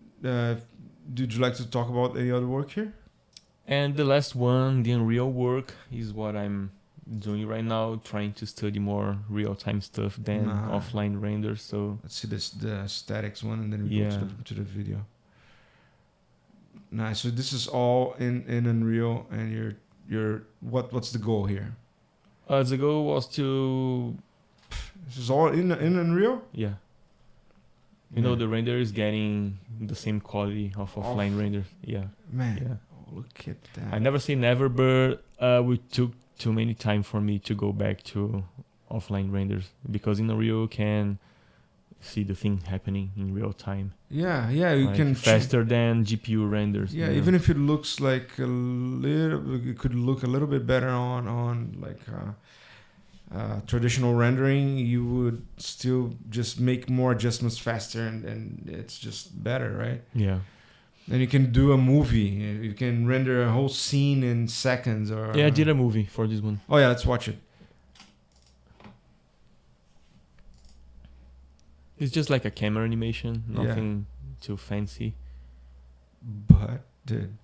Did you like to talk about any other work here? And the last one, the Unreal work, is what I'm doing right now, trying to study more real-time stuff than offline renders. So let's see the statics one, and then we go to the video. Nice. So this is all in Unreal, and you're what's the goal here? The goal was to... This is all in Unreal? Yeah. You know, the render is getting the same quality of offline renders. Yeah. Man, yeah. Look at that. I never say never, but we took too many time for me to go back to offline renders, because in Unreal you can see the thing happening in real time. Yeah, you can faster than GPU renders. Yeah, even if it looks like it could look a little bit better on like traditional rendering, you would still just make more adjustments faster, and it's just better, right? Yeah. And you can do a movie. You can render a whole scene in seconds. Or I did a movie for this one. Oh yeah, let's watch it. It's just like a camera animation, nothing too fancy. But dude,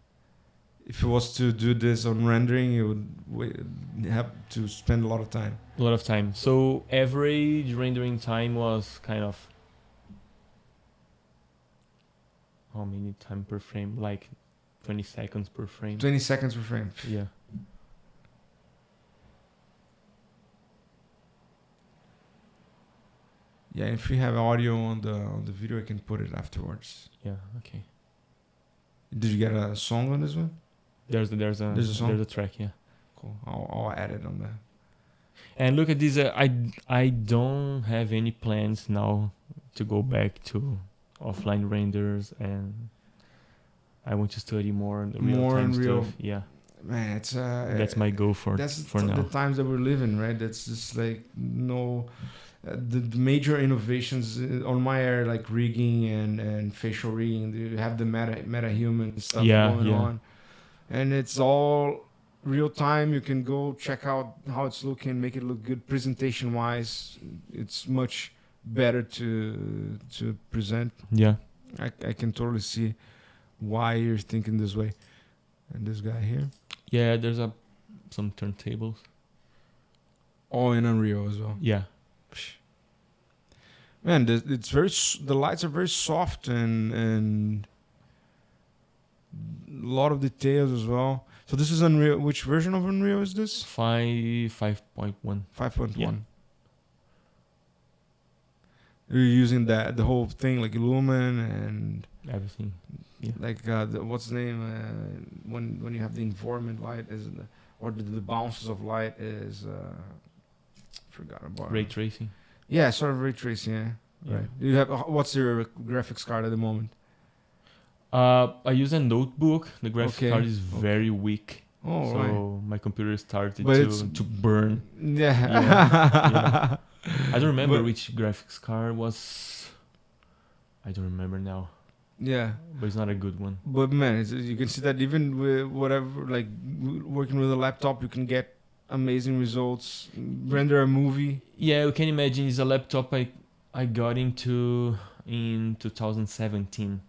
if it was to do this on rendering, you would have to spend a lot of time. A lot of time. So average rendering time was kind of... How many time per frame? Like 20 seconds per frame. 20 seconds per frame. Yeah. Yeah, if we have audio on the video, I can put it afterwards. Yeah. Okay. Did you get a song on this one? There's a song? There's a track. Yeah. Cool. I'll add it on there. And look at this. I don't have any plans now to go back to offline renders, and I want to study more the real-time stuff. Yeah. Man, it's that's my goal for now. The times that we're living, right? That's just like the major innovations on my area, like rigging and facial rigging. You have the meta human stuff going on, and it's all real time. You can go check out how it's looking, make it look good presentation wise. It's much better to present. Yeah, I can totally see why you're thinking this way. And this guy here. Yeah, there's some turntables. All in Unreal as well. Yeah. Man, it's the lights are very soft and a lot of details as well. So this is Unreal. Which version of Unreal is this? 5.1. 5.1. Yeah. You're using the whole thing like Lumen and everything. Yeah. Like what's the name when you have the environment light or the bounces of light is forgot about ray tracing. Yeah, sort of ray tracing. Yeah. Right. You have what's your graphics card at the moment? I use a notebook. The graphics card is very weak. Oh, so my computer started to burn. Yeah. I don't remember which graphics card was. I don't remember now. Yeah, but it's not a good one. But man, you can see that even with whatever, like working with a laptop, you can get amazing results. Render a movie. Yeah, you can imagine. It's a laptop I got into in 2017.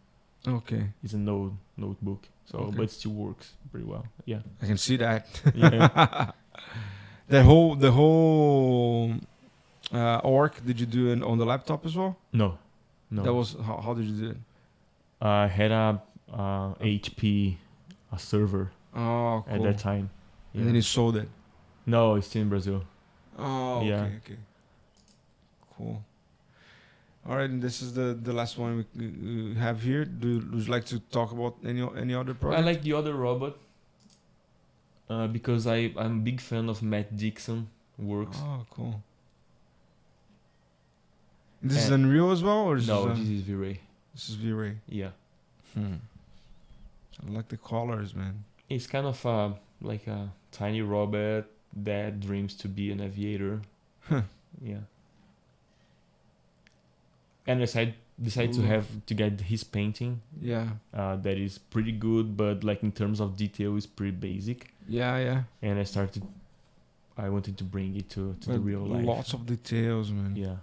Okay. It's a notebook, so but it still works pretty well. Yeah, I can see that. Yeah. the whole Orc. Did you do it on the laptop as well? No. That was how did you do it? I had a HP server cool. at that time. And then you sold it? No, it's still in Brazil. Oh, yeah. Okay. Cool. All right, and this is the last one we have here. Would you like to talk about any other project? I like the other robot because I'm a big fan of Matt Dixon works. Oh, cool. And this is Unreal as well, or this is V-Ray. This is V-Ray. Yeah. I like the colors, man. It's kind of like a tiny robot that dreams to be an aviator. Yeah. And I decided to get his painting. Yeah. That is pretty good, but like in terms of detail, is pretty basic. Yeah. And I wanted to bring it to the real life. Lots of details, man. Yeah.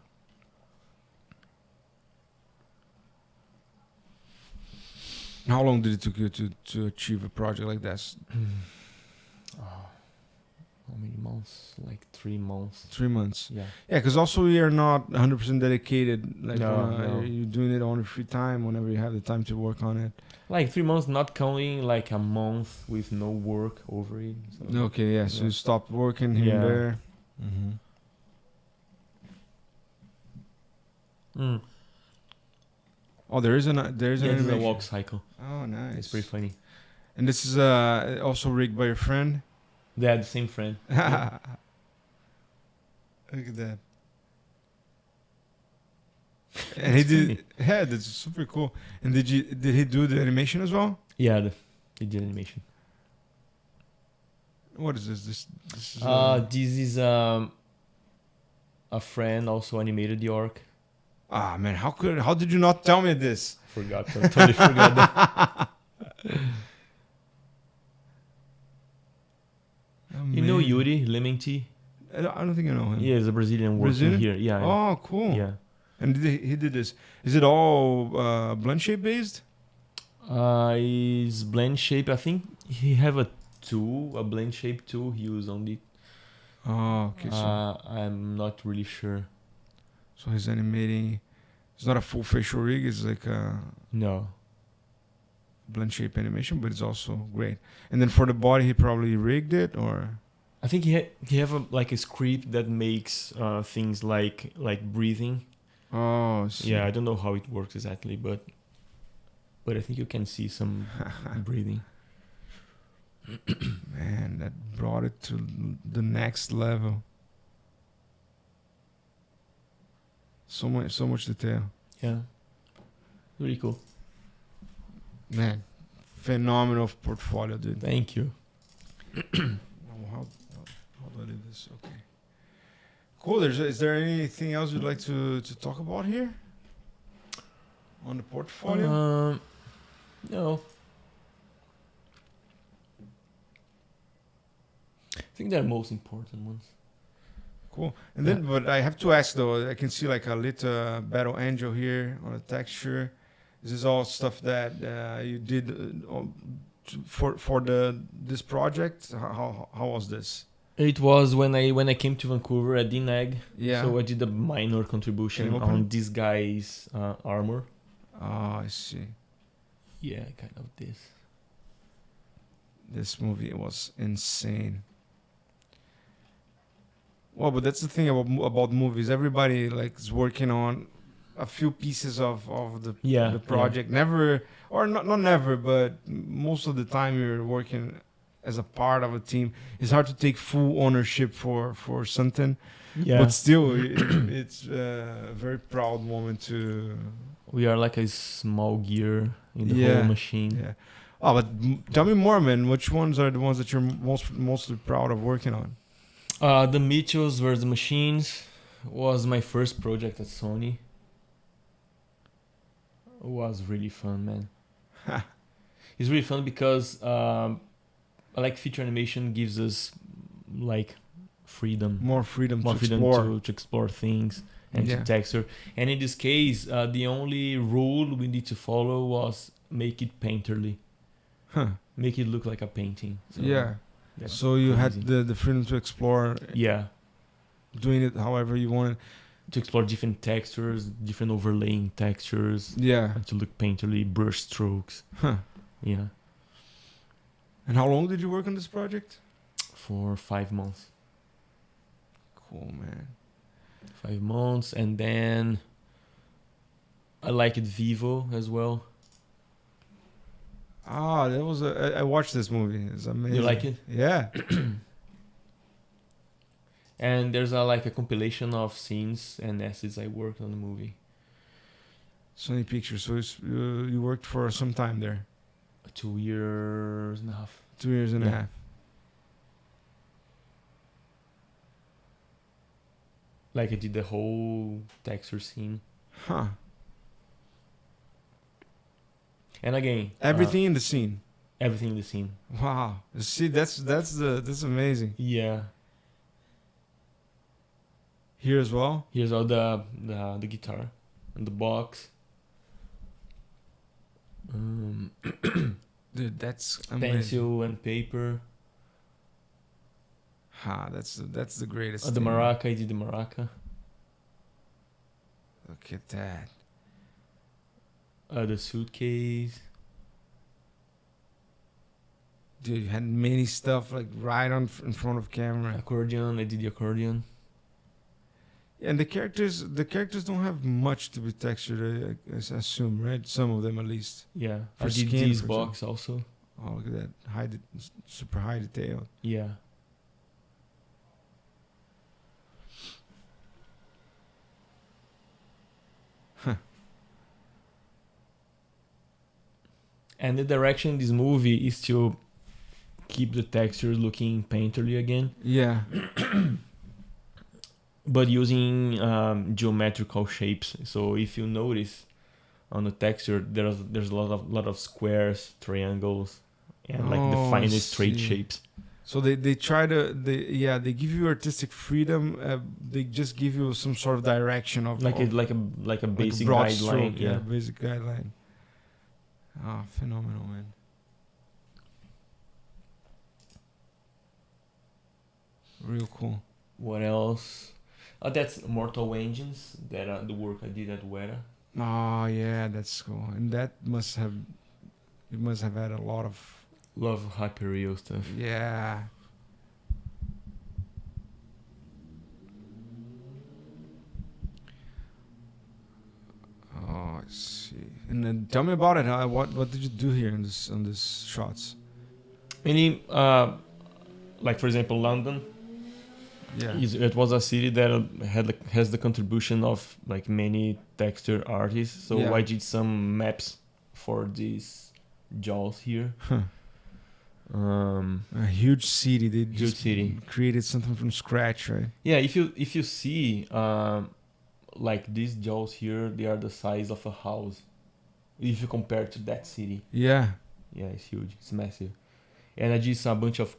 How long did it take you to achieve a project like this? How many months? Like 3 months. 3 months. Yeah. Yeah, because also you're not 100% dedicated. Like No. you're doing it on your free time whenever you have the time to work on it. Like 3 months, not counting like a month with no work over it. So. Okay, yeah. So you stopped working here and there. Oh, there's an animation. It's a walk cycle. Oh, nice. It's pretty funny. And this is also rigged by your friend. They had the same friend. Yeah. Look at that. And he did. Yeah, that's super cool. And did he do the animation as well? Yeah, they did animation. What is this? This is. This is a friend also animated the Orc. Ah, man, how did you not tell me this? Forgot. I totally forgot that. Oh, you know Yuri Lementi? I don't think I know him. Yeah, he's a Brazilian working here. Yeah. Oh, cool. Yeah. And he did this. Is it all blend shape based? Is blend shape. I think he have a blend shape tool he used on it. Oh, okay. So I'm not really sure. So he's animating. It's not a full facial rig. It's like a blend shape animation, but it's also great. And then for the body, he probably rigged it, or I think he have a script that makes things like breathing. Oh, yeah. I don't know how it works exactly, but I think you can see some breathing. Man, that brought it to the next level. So much detail. Yeah, really cool. Man, phenomenal portfolio, dude. Thank you. How do I do this? Okay. Cool. Is there anything else you'd like to talk about here on the portfolio? No. I think they're most important ones. Cool. And then, but I have to ask though. I can see like a little battle angel here on the texture. Is this all stuff that you did for this project? How was this? It was when I came to Vancouver at DNAG. Yeah. So I did a minor contribution on this guy's armor. Oh, I see. Yeah, kind of this. This movie was insane. Well, but that's the thing about movies. Everybody like is working on a few pieces of the project. Yeah. Never, or not never, but most of the time you're working as a part of a team. It's hard to take full ownership for something. Yeah. But still, it's a very proud moment to. We are like a small gear in the whole machine. Yeah. Oh, but tell me more, man. Which ones are the ones that you're mostly proud of working on? The Mitchells vs. the Machines was my first project at Sony. It was really fun, man. It's really fun because like feature animation gives us like freedom. More freedom to explore things and to texture. And in this case, the only rule we need to follow was make it painterly. Make it look like a painting. So so you had the freedom to explore. Yeah. Doing it however you wanted. To explore different textures, different overlaying textures. Yeah. And to look painterly, brush strokes. Yeah. And how long did you work on this project? For 5 months. Cool, man. 5 months, and then I liked Vivo as well. Ah, that was I watched this movie. It's amazing. You like it? Yeah. And there's a compilation of scenes and assets I worked on the movie. Sony Pictures. So you worked for some time there. 2 years and a half. 2 years and a half. Like I did the whole texture scene. Huh. And again, Everything in the scene. Everything in the scene. Wow. See, that's amazing. Yeah. Here as well. Here's all the guitar and the box. Dude, that's amazing. Pencil and paper. That's the greatest. The thing. maraca, I did the maraca. Look at that. The suitcase. Dude, you had many stuff like right in front of camera. Accordion, I did the accordion. And the characters don't have much to be textured, I assume, right? Some of them at least. Yeah. For I did skin, this for box also. Oh, look at that. Super high detail. Yeah. Huh. And the direction in this movie is to keep the textures looking painterly again. Yeah. But using geometrical shapes. So if you notice on the texture, there's a lot of squares, triangles, and like the finest straight shapes. So they try to they give you artistic freedom. They just give you some sort of direction of like a basic broad guideline. stroke, Yeah, basic guideline. Ah, phenomenal, man. Real cool. What else? That's Mortal Engines. That the work I did at Weta. Oh yeah, that's cool. And that you must have had a lot of hyperreal stuff. Yeah. Oh, I see. And then tell me about it. What did you do here on this shots? Any like for example London. Yeah. It was a city that has the contribution of like many texture artists. So I did some maps for these jaws here. Huh. A huge city. They just created something from scratch, right? Yeah. If you see like these jaws here, they are the size of a house. If you compare to that city. Yeah. Yeah, it's huge. It's massive. And I did a bunch of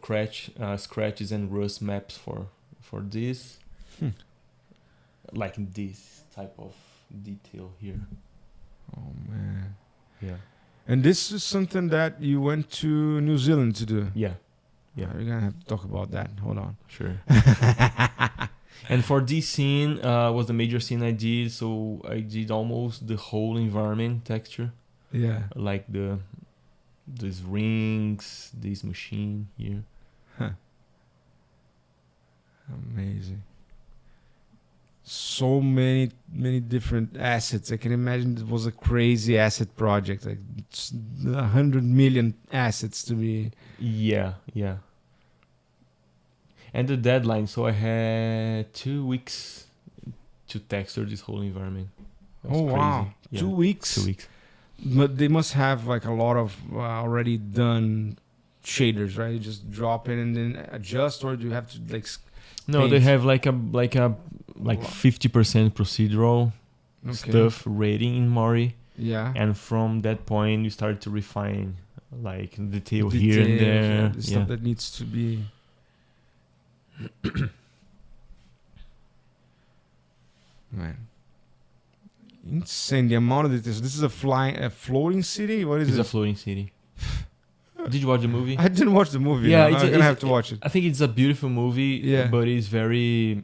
scratches and rust maps for this. Like this type of detail here. Oh man. Yeah. And this is something that you went to New Zealand to do. Yeah. We're gonna have to talk about that. Hold on. Sure. And for this scene was the major scene I did, so I did almost the whole environment texture. Yeah. Like these rings, this machine here. Huh. Amazing. So many different assets. I can imagine it was a crazy asset project, like 100 million assets to be. Yeah. And the deadline, so I had 2 weeks to texture this whole environment. Oh wow! Yeah. 2 weeks. 2 weeks. But they must have like a lot of already done shaders, right? You just drop it and then adjust, or do you have to like? No, paint? they have like 50% procedural stuff ready in Mori. Yeah. And from that point, you start to refine like detail here and there. The stuff that needs to be. Man. Insane, the amount of details. This is a floating city? What is it? It's a floating city. Did you watch the movie? I didn't watch the movie. Yeah, I'm gonna have to watch it. I think it's a beautiful movie, but it's very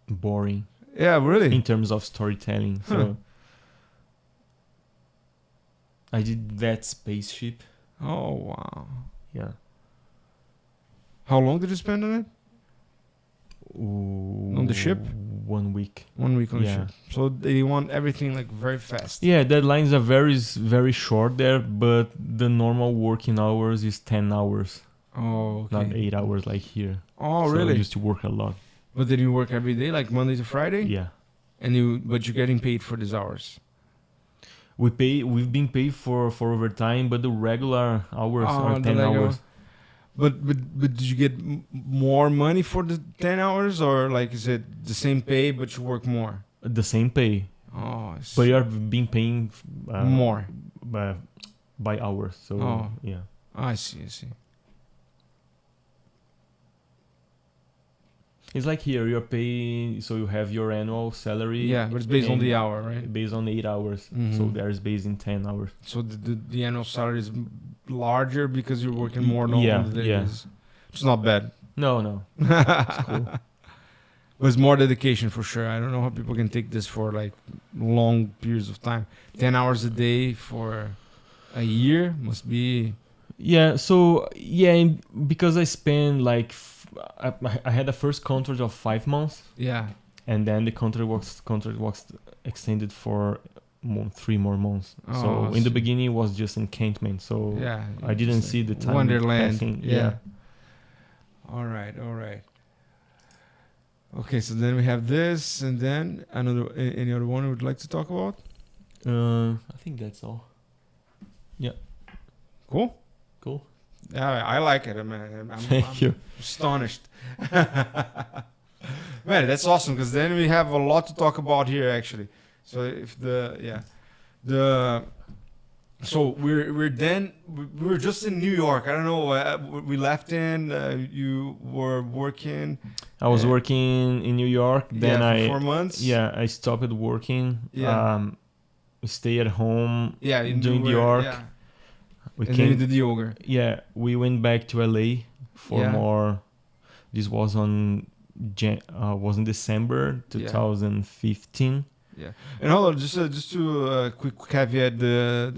boring. Yeah, really? In terms of storytelling. So I did that spaceship. Oh, wow. Yeah. How long did you spend on it? Ooh, On the ship? 1 week. 1 week on the Yeah. ship. So they want everything like very fast. Yeah, deadlines are very short there, but the normal working hours is 10 hours, Oh, okay. not 8 hours like here. Oh, So I really? used to work a lot. But then you work every day, like Monday to Friday? Yeah. But you're getting paid for these hours. We've been paid for overtime, but the regular hours are 10 hours. But did you get more money for the 10 hours, or like is it the same pay but you work more? The same pay, Oh, but you are being paying more by hours. So Oh. yeah. I see. It's like here you're paying, so you have your annual salary. Yeah, but it's based on and the hour, right? Based on 8 hours. So Mhm. there's based in 10 hours. So the annual salary is larger because you're working more Yeah, on the yeah. days. It's not bad. No, it's cool. But it's more dedication for sure. I don't know how people can take this for like long periods of time. 10 hours a day for a year must be. Yeah, so because I spent like I had a first contract of 5 months, Yeah. and then the contract was extended for 3 more months. Oh, So I in the see. beginning it was just encampment. So Yeah. I didn't just see like the time Wonderland. passing. Yeah. All right. Okay, so then we have this, and then any other one we would like to talk about? I think that's all. Cool. Cool. Yeah, I like it. I'm Thank you. astonished. Man, that's awesome because then we have a lot to talk about here actually. So if so we were just in New York. I don't know. We left in. You were working. I was working in New York. Then for 4 months. I stopped working. Yeah. Stay at home. Yeah, doing the Orc. Yeah. We And then you did the yoga. Yeah, we went back to LA for Yeah. more. This was was in December 2015. Yeah, and hold on, just to quick caveat: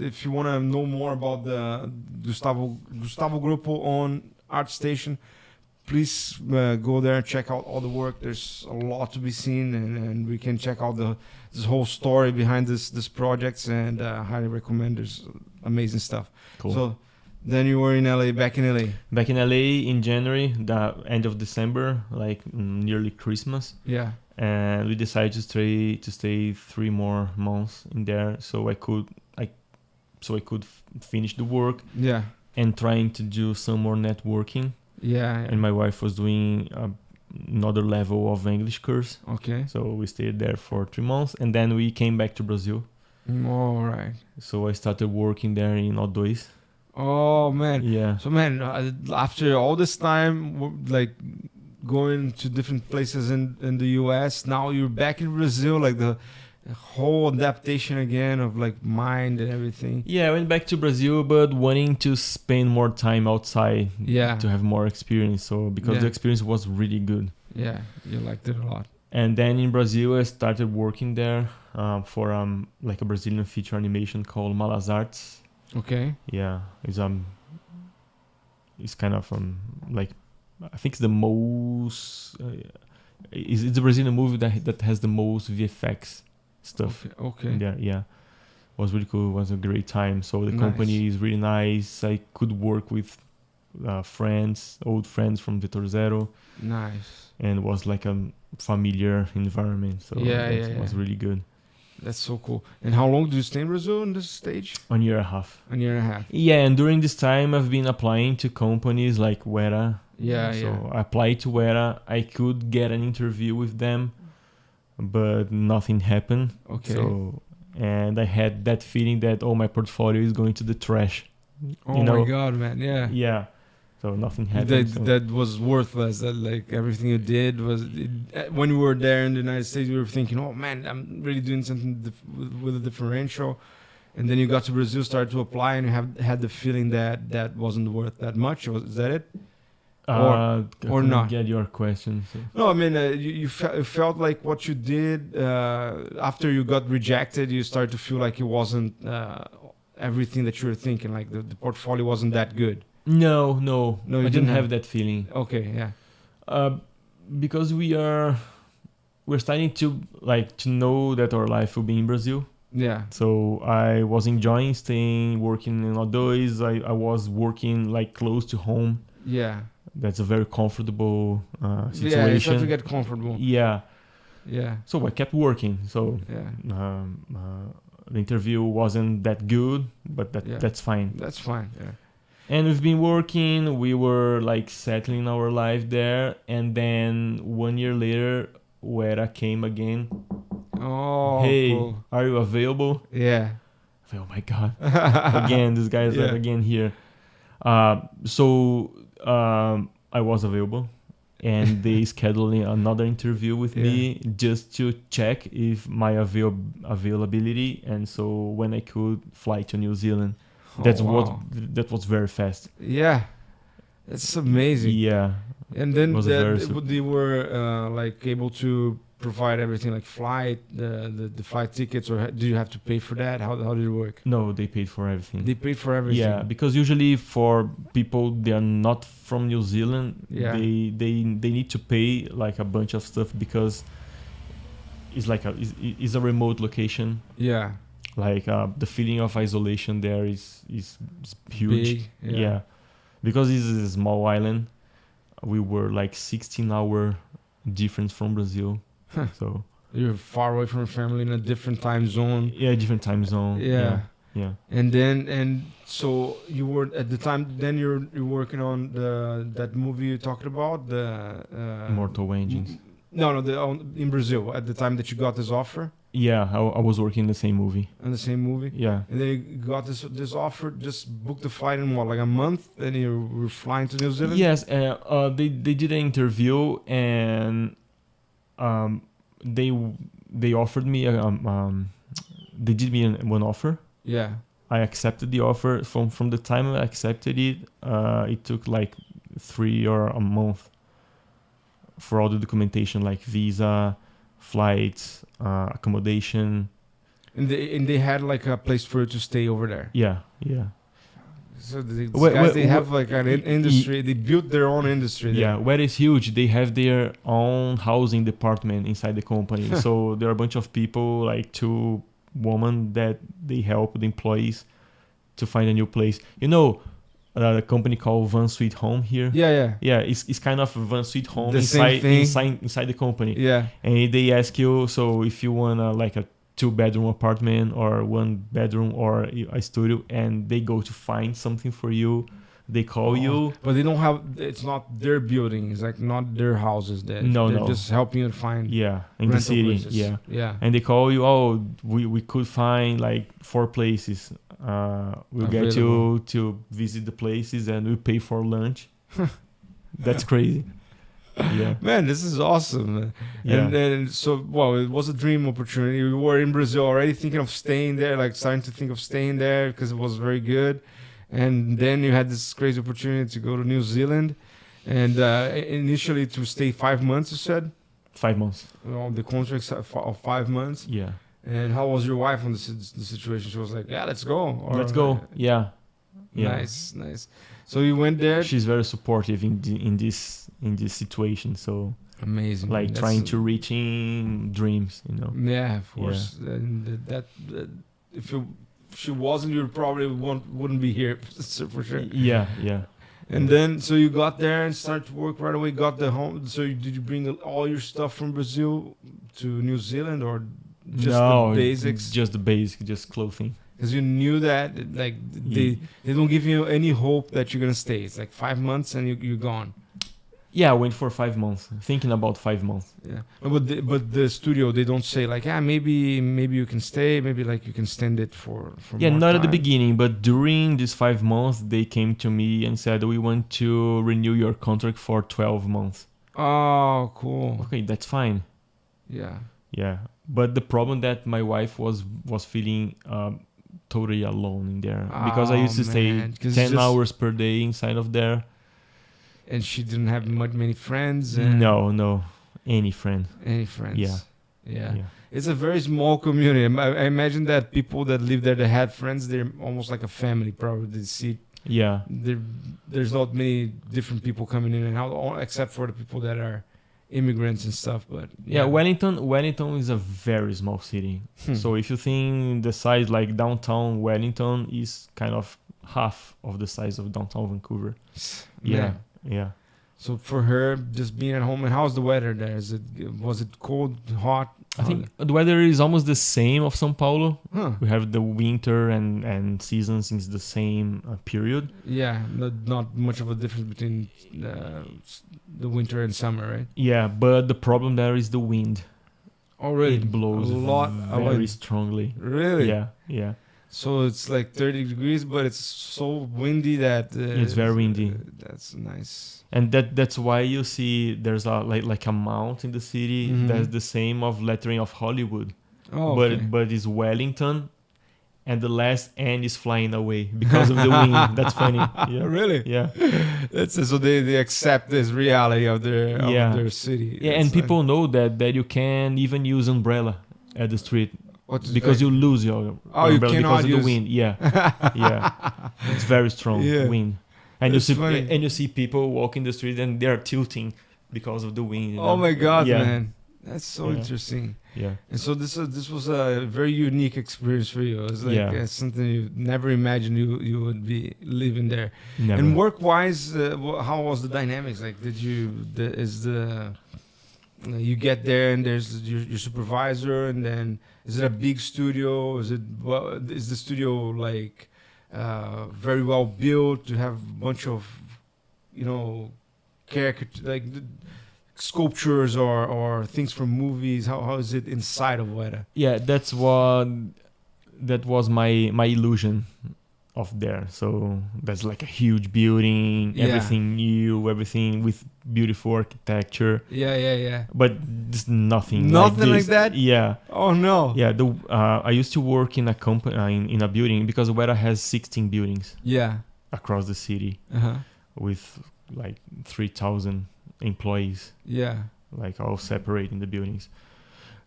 if you want to know more about the Gustavo Groppo on ArtStation, please go there and check out all the work. There's a lot to be seen, and we can check out this whole story behind this projects, and highly recommend. There's amazing stuff. Cool. So then you were in LA, back in LA. Back in LA in January, the end of December, like nearly Christmas. Yeah. And we decided to stay 3 more months in there, so I could finish the work. Yeah. And trying to do some more networking. Yeah. And my wife was doing another level of English course. Okay. So we stayed there for 3 months, and then we came back to Brazil. All right. So I started working there in O2. Oh man. Yeah. So man, after all this time, like going to different places in the US, now you're back in Brazil, like the whole adaptation again of like mind and everything. Yeah, I went back to Brazil, but wanting to spend more time outside. Yeah. To have more experience. So because the experience was really good. Yeah, you liked it a lot. And then in Brazil, I started working there for like a Brazilian feature animation called Malas Arts. Okay. Yeah, it's kind of like, I think it's the most it's a Brazilian movie that has the most VFX stuff. Okay. There, yeah, was really cool. It was a great time. So the company is really nice. I could work with old friends from Vitor Zero. Nice. And it was like a familiar environment. So it was really good. That's so cool. And how long did you stay in Brazil in this stage? 1 year and a half. 1 year and a half. Yeah, and during this time, I've been applying to companies like Weta. So I applied to Weta. I could get an interview with them, but nothing happened. Okay. So, and I had that feeling that, my portfolio is going to the trash. Oh my God, man. Yeah. Yeah. So nothing happened. That was worthless. That like everything you did was when we were there in the United States, we were thinking, oh man, I'm really doing something with a differential. And then you got to Brazil, started to apply, and you had the feeling that wasn't worth that much. Is that it? Or not? Get your question. So. No, I mean you felt like what you did after you got rejected. You started to feel like it wasn't everything that you were thinking. Like the portfolio wasn't that good. No, I didn't have that feeling. Okay, yeah. Because we are we're starting to know that our life will be in Brazil. Yeah. So I was enjoying staying, working in O2. I was working like close to home. Yeah. That's a very comfortable situation. Yeah, you start to get comfortable. Yeah. Yeah. So I kept working. So Yeah. the interview wasn't that good, but that's fine. That's fine. Yeah. And we've been working. We were like settling our life there, and then 1 year later, Weta came again. Oh, hey, cool. Are you available? Yeah. Oh my god! Again, this guy is again here. So I was available, and they scheduled another interview with me just to check if my availability, and so when I could fly to New Zealand. That was very fast. Yeah, it's amazing. Yeah, and then they were like able to provide everything, like flight, the flight tickets, or do you have to pay for that? How did it work? No, they paid for everything. They paid for everything. Yeah, because usually for people they are not from New Zealand, they need to pay like a bunch of stuff because it's like it's a remote location. Yeah. Like the feeling of isolation there is huge. Big, yeah. Because it's a small island. We were like 16-hour difference from Brazil. So you're far away from your family in a different time zone. Yeah, different time zone. Yeah. And so you were at the time. Then you're working on that movie you talked about, the Mortal Engines. No, in Brazil at the time that you got this offer. Yeah, I was working in the same movie. In the same movie. Yeah. And then you got this offer. Just booked the flight in what, like a month, and you were flying to New Zealand. Yes, they did an interview and they offered me they did me one offer. Yeah. I accepted the offer. From the time I accepted it, it took like 3 or a month for all the documentation, like visa, flights, accommodation. And they had like a place for you to stay over there. Yeah. So these guys, they have like an industry. They built their own industry there. Yeah, Weta is huge. They have their own housing department inside the company. So there are a bunch of people, like 2 women, that they help the employees to find a new place. A company called Van Sweet Home here. Yeah. It's kind of Van Sweet Home inside the company. Yeah. And they ask you, so if you want like a 2-bedroom apartment or 1 bedroom or a studio, and they go to find something for you. They call you, but they don't have. It's not their building. It's like not their houses. They're just helping you find. Yeah, in the city. Places. Yeah. And they call you. Oh, we could find like 4 places. We'll get you to visit the places, and we'll pay for lunch. That's crazy. Yeah, man, this is awesome. Yeah. And so, it was a dream opportunity. You were in Brazil already, thinking of staying there, like starting to think of staying there because it was very good. And then you had this crazy opportunity to go to New Zealand, and initially to stay 5 months. You said 5 months. The contracts of 5 months. Yeah. And how was your wife on the situation? She was like, "Yeah, let's go." Let's go. Yeah. Nice. So you went there. She's very supportive in this situation. So amazing. Like trying to reaching dreams, Yeah, of course. Yeah. And that if she wasn't, you probably wouldn't be here for sure. Yeah. And then, so you got there and started to work right away. Got the home. So did you bring all your stuff from Brazil to New Zealand, or just the basics? Just the basic, just clothing. Because you knew that, like, they don't give you any hope that you're gonna stay. It's like 5 months and you're gone. Yeah, I went for 5 months, thinking about 5 months. Yeah, but the studio, they don't say like, maybe you can stay, maybe like you can stand it for yeah, more not time. At the beginning, but during these 5 months, they came to me and said, we want to renew your contract for 12 months. Oh, cool. Okay, that's fine. Yeah. But the problem that my wife was feeling totally alone in there, because I used to stay 10 hours per day inside of there. And she didn't have many friends? No. Any friends. Yeah. It's a very small community. I imagine that people that live there that had friends, they're almost like a family, probably. They see. Yeah. There's not many different people coming in and out, except for the people that are immigrants and stuff. But Yeah, Wellington is a very small city. So if you think the size like downtown Wellington is kind of half of the size of downtown Vancouver. Yeah, yeah. So for her, just being at home, and how's the weather there? Was it cold, hot? I think the weather is almost the same of São Paulo. Huh. We have the winter and seasons in the same period. Yeah, not much of a difference between the winter and summer, right? Yeah, but the problem there is the wind. Oh, really? It blows a lot very strongly. Really? Yeah, yeah. So it's like 30 degrees, but it's so windy that It's very windy. That's nice. And that's why you see there's like a mount in the city that's the same of lettering of Hollywood. Oh, but it's Wellington, and the last N is flying away because of the wind. That's funny. Yeah. Really? Yeah. So they accept this reality of their city. Yeah, and people know that you can even use umbrella at the street. Because you lose your umbrella because of the wind. Yeah, yeah, it's very strong wind, and you see people walking the street and they are tilting because of the wind. Oh my God, man, that's so interesting. Yeah, and so this was a very unique experience for you. It's like something you never imagined you would be living there. Never. And work-wise, how was the dynamics? Like, you get there and there's your supervisor, and then is it a big studio? Is the studio like very well built? To have a bunch of sculptures or things from movies? How is it inside of Weta? Yeah, that was my illusion of there. So that's like a huge building, everything new, everything with beautiful architecture. Yeah. But there's nothing like that. Yeah. Oh no. Yeah. I used to work in a company in a building because Weta has 16 buildings. Yeah. Across the city, with like 3,000 employees. Yeah. Like all separate in the buildings.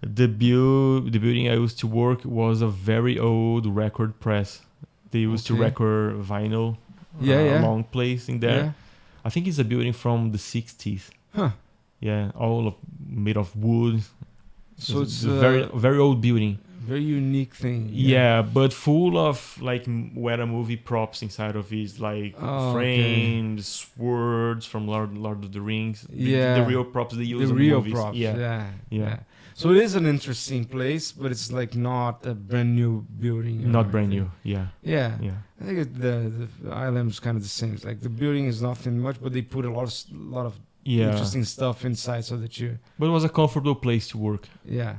The building I used to work was a very old record press. They used to record vinyl. A long place in there. Yeah. I think it's a building from the 60s. Huh. Yeah, all made of wood. So it's a very old building. Very unique thing. Yeah, but full of like Weta movie props inside of it, like frames, swords from Lord of the Rings. The real props they use in movies. Props. Yeah. So it is an interesting place, but it's like not a brand new building. Not brand new. Yeah. I think the island is kind of the same. It's like the building is nothing much, but they put a lot of interesting stuff inside so that you. But it was a comfortable place to work. Yeah.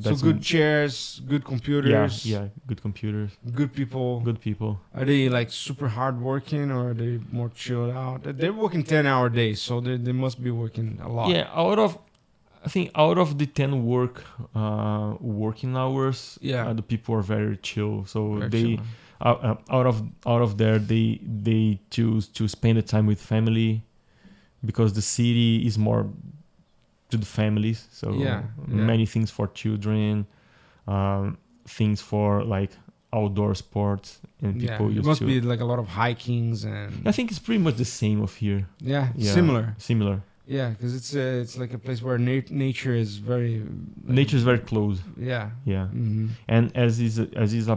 So good chairs, good computers. Yeah, good computers. Good people. Are they like super hard working, or are they more chilled out? They're working 10-hour days, so they must be working a lot. Yeah, I think out of the 10 working hours, the people are very chill. So out of there, they choose to spend the time with family, because the city is more to the families. So many things for children, things for like outdoor sports, and people used to. It must be like a lot of hikings and. I think it's pretty much the same of here. Yeah. Similar. Yeah, because it's like a place where nature is very. Nature is very close. Yeah. Yeah. Mm-hmm. And as is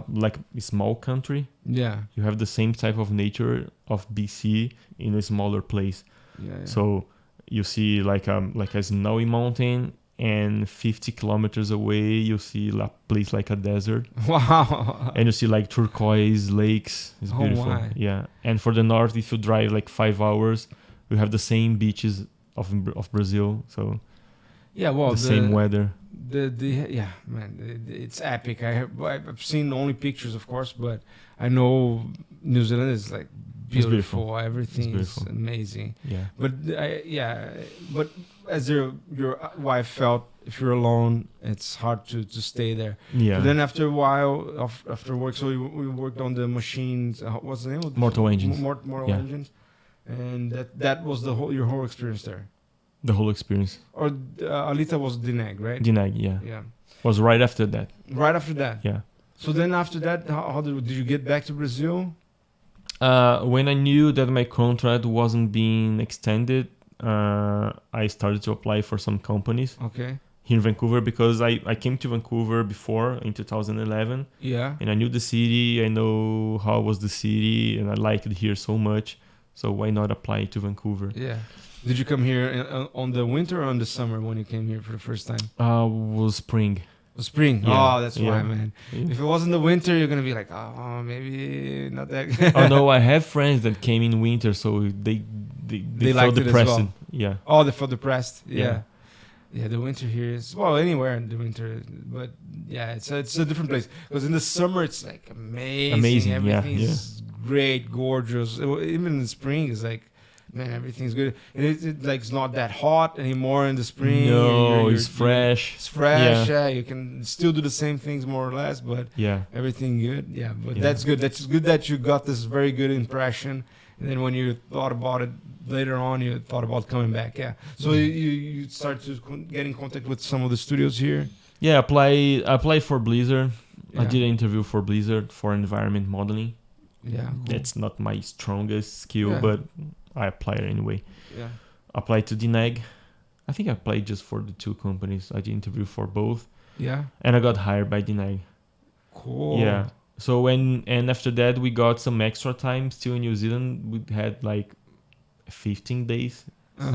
like a small country. Yeah. You have the same type of nature of BC in a smaller place. Yeah. So you see like a snowy mountain, and 50 kilometers away you see a place like a desert. Wow. And you see like turquoise lakes. It's beautiful. My. Yeah. And for the north, if you drive like 5 hours, you have the same beaches of Brazil. So the same weather. It's epic. I've seen only pictures, of course, but I know New Zealand is like beautiful. Everything is amazing. Yeah. But as your wife felt, if you're alone, it's hard to stay there. Yeah. But then after a while, after work, so we worked on the machines. What's the name of Mortal Engines. Mortal Engines. And that was your whole experience there. The whole experience. Or Alita was Dinag, right? Dinag, yeah. Yeah. Was right after that. Right after that. Yeah. So then after that, how did you get back to Brazil? When I knew that my contract wasn't being extended, I started to apply for some companies Okay. here in Vancouver because I came to Vancouver before in 2011 Yeah. and I knew the city. I know how was the city and I liked it here so much. So why not apply to Vancouver? Yeah. Did you come here on the winter or on the summer when you came here for the first time? Was spring. Spring. Yeah, Oh, that's why, man. Yeah. If it wasn't the winter, you're gonna be like, oh, maybe not that. Oh no, I have friends that came in winter, so they They felt liked it as depressed. well. Yeah. Oh, they felt depressed. Yeah. Yeah. Yeah, the winter here is anywhere in the winter, but yeah, it's a different place because in the summer it's like amazing. Everything's great, gorgeous. Even in the spring, it's like, man, everything's good. And it like it's not that hot anymore in the spring. No, it's fresh. It's fresh. Yeah, you can still do the same things more or less, but Yeah. everything good. Yeah, but Yeah. that's good. That's good that you got this very good impression. And then when you thought about it later on, you thought about coming back. Yeah. So you start to get in contact with some of the studios here. Yeah, I applied for Blizzard. I Yeah. did an interview for Blizzard for environment modeling. Yeah. Cool. That's not my strongest skill, Yeah. but I applied anyway. Yeah. Applied to DNAG. I think I applied just for the two companies. I did interview for both, Yeah. and I got hired by DNAG. Cool. Yeah. So after that we got some extra time still in New Zealand. We had like 15 days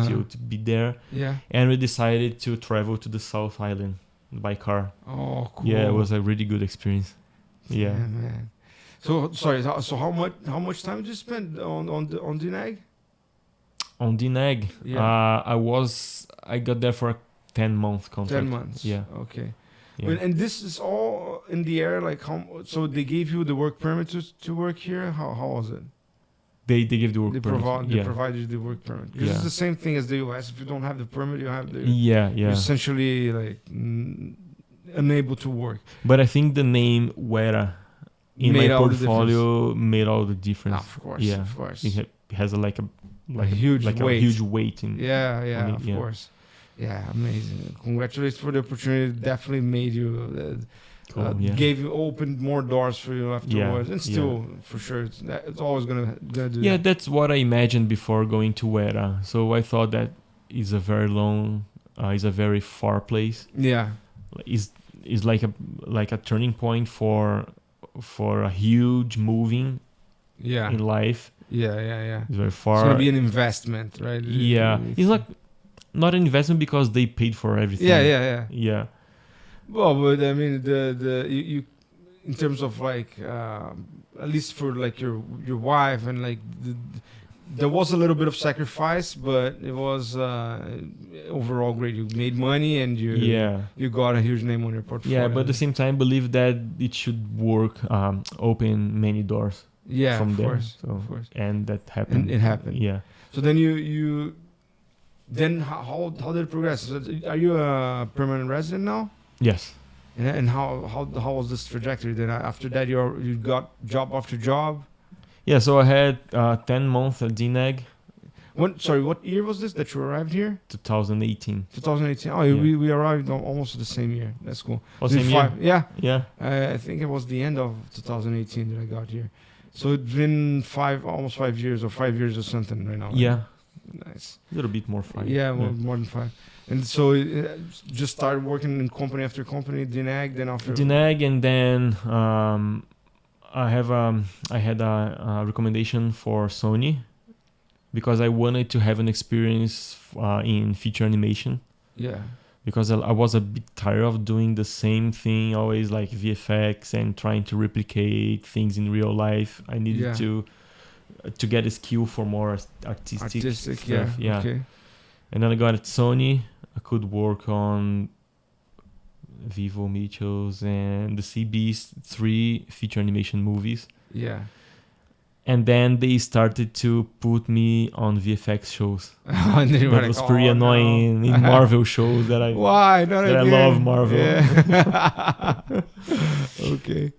still to be there, Yeah. and we decided to travel to the South Island by car. Oh, cool. Yeah, it was a really good experience. Yeah. Man. So sorry. So how much time did you spend on DNAG? On DNAG, Yeah. I got there for a 10-month contract. 10 months. Yeah. Okay. Yeah. And this is all in the air. Like how? So they gave you the work permit to work here. How was it? They give the work They permit. They provide you the work permit. Because it's Yeah. the same thing as the US. If you don't have the permit, you have the. Yeah, You're yeah. essentially like unable to work. But I think the name Weta in Made my all the portfolio made all the difference. Of course. Yeah. Of course. It has a huge weight. a huge weight in. Yeah. Yeah. on it, Of yeah. course. Yeah. Amazing. Congratulations for the opportunity. It definitely made you. Cool, yeah. Opened more doors for you afterwards, and still for sure it's always gonna do Yeah, that. that's what I imagined before going to Weta. So I thought that is a very is a very far place. Yeah. Is like a turning point for a huge moving Yeah. in life. Yeah. It's very far. It's gonna be an investment, right? Yeah, it's not an investment because they paid for everything. Yeah. Yeah. Well, but I mean, you in terms of like at least for like your wife and like there was a little bit of sacrifice, but it was overall great. You made money and you got a huge name on your portfolio. Yeah, but at the same time, believe that it should work, open many doors. Yeah, from of there. course, So, of course. and that happened. And it happened. Yeah. So then you then how did it progress? Are you a permanent resident now? Yes. And how was this trajectory? Then after that you got job after job. Yeah. So I had 10 months at DNAG. What year was this that you arrived here? 2018. 2018. Oh, Yeah. we arrived almost the same year. That's cool. Oh, same year? Yeah. Yeah. I think it was the end of 2018 that I got here. So it's been almost 5 years or something right now. Right? Yeah. Nice. A little bit more fun. Yeah, more than 5. And so just started working in company after company, DNAG, then after DNAG, and then I had a recommendation for Sony because I wanted to have an experience in feature animation. Yeah. Because I was a bit tired of doing the same thing, always like VFX and trying to replicate things in real life. I needed to get a skill for more artistic stuff. Yeah. Okay. And then I got at Sony. I could work on Vivo Mitchells and the CB's 3 feature animation movies. Yeah. And then they started to put me on VFX shows. And then That was pretty annoying in Marvel shows that I Why not that again? I love Marvel. Yeah. Okay.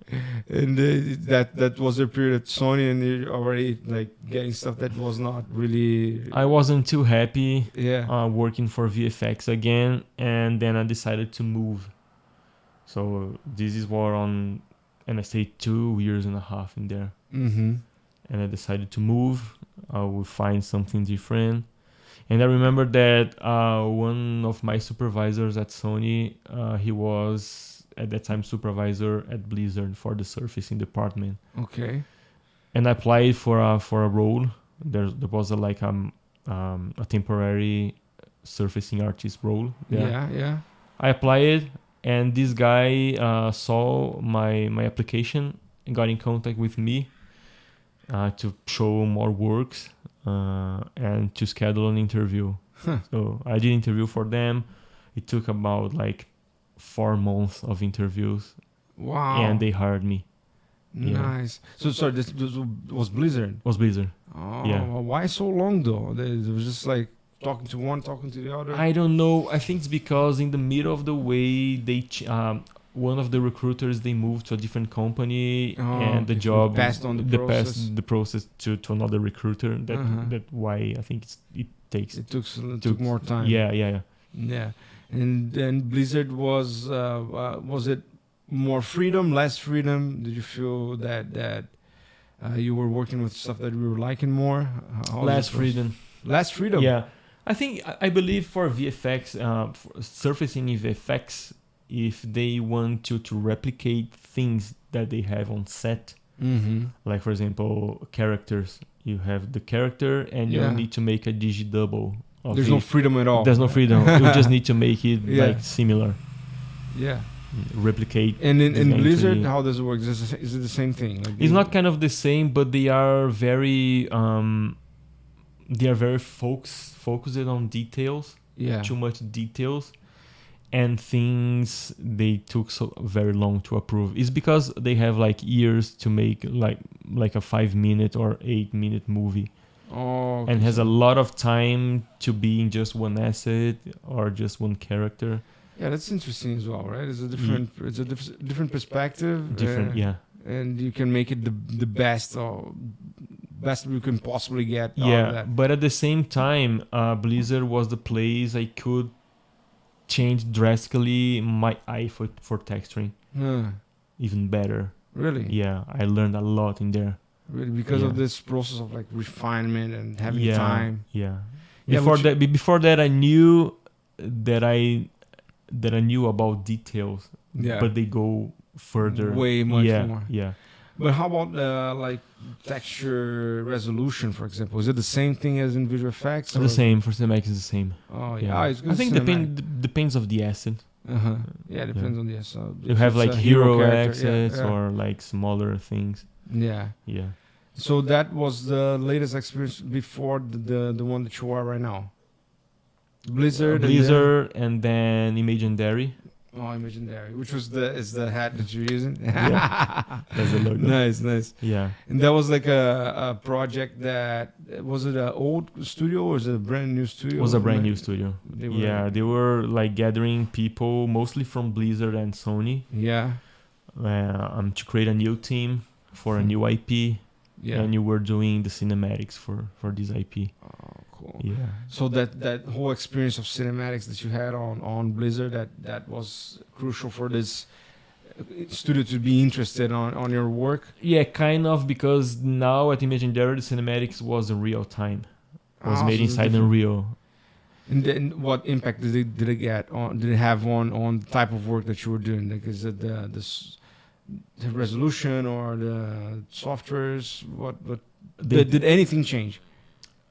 And that was the period at Sony, and you're already like getting stuff that was not really. I wasn't too happy Yeah. working for VFX again, and then I decided to move. So this is and I stayed 2 years and a half in there. Mm-hmm. And I decided to move. I will find something different. And I remember that one of my supervisors at Sony, he was at that time supervisor at Blizzard for the surfacing department. Okay. And I applied for a role. There was a temporary surfacing artist role. Yeah. I applied, and this guy saw my application and got in contact with me to show more works and to schedule an interview. So I did interview for them. It took about like 4 months of interviews. Wow. And they hired me. Nice. So sorry, this was Blizzard. Was Blizzard. Oh, Yeah. well, why so long though? It was just like talking to one, talking to the other. I don't know. I think it's because in the middle of the way one of the recruiters, they moved to a different company, and the job passed on the process. the process to another recruiter. That why I think it took more time. Yeah. And then Blizzard was it more freedom, less freedom? Did you feel that you were working with stuff that you were liking more? Less freedom. Less freedom. Yeah, I believe for VFX, for surfacing in VFX, if they want to replicate things that they have on set, like for example characters, you have the character and you need to make a digidouble. There's no freedom at all. There's no freedom. You just need to make it like similar. Yeah. Replicate. And in Blizzard, how does it work? Is it the same thing? Like it's not kind of the same, but they are very focused on details. Yeah. Too much details. And things they took so very long to approve. It's because they have like years to make like a 5-minute or 8-minute movie. Oh, okay. And has a lot of time to be in just one asset or just one character. Yeah, that's interesting as well, right? It's a different perspective. Different, yeah. And you can make it the best you can possibly get. Yeah, but at the same time, Blizzard was the place I could change drastically my eye for texturing. Even better. Really? Yeah, I learned a lot in there. Really, because of this process of like refinement and having time. Yeah. Before that, I knew that I knew about details. Yeah. But they go further. Way much more. Yeah. But how about like texture resolution, for example? Is it the same thing as in visual effects? The same for cinematic is the same. Oh yeah. I think depends of the asset. Yeah, depends on the asset. You have like hero assets or like smaller things. Yeah. Yeah. So that was the latest experience before the one that you are right now. Blizzard and then Imagendary. Oh, Imagendary, which was the hat that you're using. That's a logo. Nice. Yeah. And that was like a project that was it an old studio or was it a brand new studio? It was a brand new studio. They were like gathering people mostly from Blizzard and Sony. Yeah. To create a new team for a new IP. Yeah. And you were doing the cinematics for this IP. Oh, cool. Yeah. So that whole experience of cinematics that you had on Blizzard, that was crucial for this studio to be interested on your work? Yeah, kind of, because now at Imagendary, the cinematics was in real time. It was made inside Unreal. And then what impact did it get on? Did it have on the type of work that you were doing? Like, is it the resolution or the softwares? What did anything change?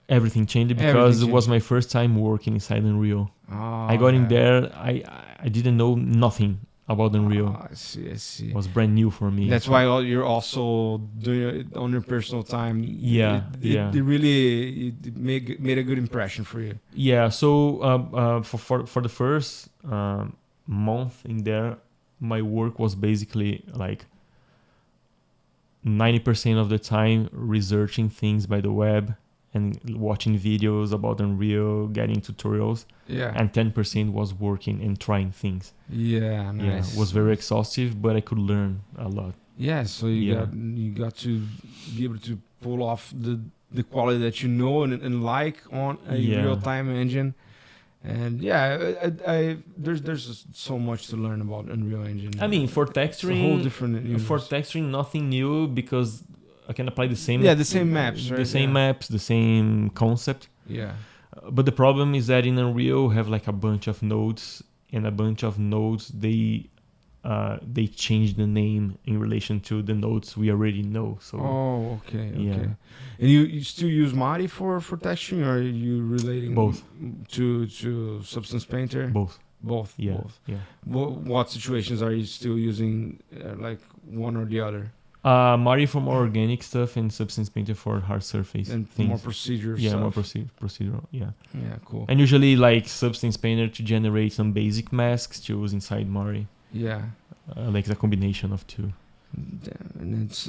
Everything changed because it was my first time working inside Unreal. I got in there. I didn't know nothing about Unreal. I see. It was brand new for me. That's why you're also doing it on your personal time. It really made a good impression for you. Yeah. So for the first month in there, my work was basically like 90% of the time researching things by the web and watching videos about Unreal, getting tutorials. Yeah. And 10% was working and trying things. Yeah, nice. Yeah, it was very exhaustive, but I could learn a lot. Yeah, so you got to be able to pull off the quality that you know and like on a real-time engine. And there's so much to learn about Unreal Engine. I mean, for texturing, it's a whole different universe. For texturing, nothing new because I can apply the same. Yeah, the same maps, right? The same maps, the same concept. Yeah. But the problem is that in Unreal we have like a bunch of nodes, and a bunch of nodes they change the name in relation to the nodes we already know. So Okay. yeah, And you still use Mari for texturing, or are you relating both. to Substance Painter? Both. Both. Yeah. Both. Yeah. What situations are you still using, like one or the other? Mari for more organic stuff and Substance Painter for hard surface And things. more procedure Yeah, stuff. more procedural. Yeah. Yeah, cool. And usually like Substance Painter to generate some basic masks to use inside Mari. Yeah. Like the combination of two. Damn, and it's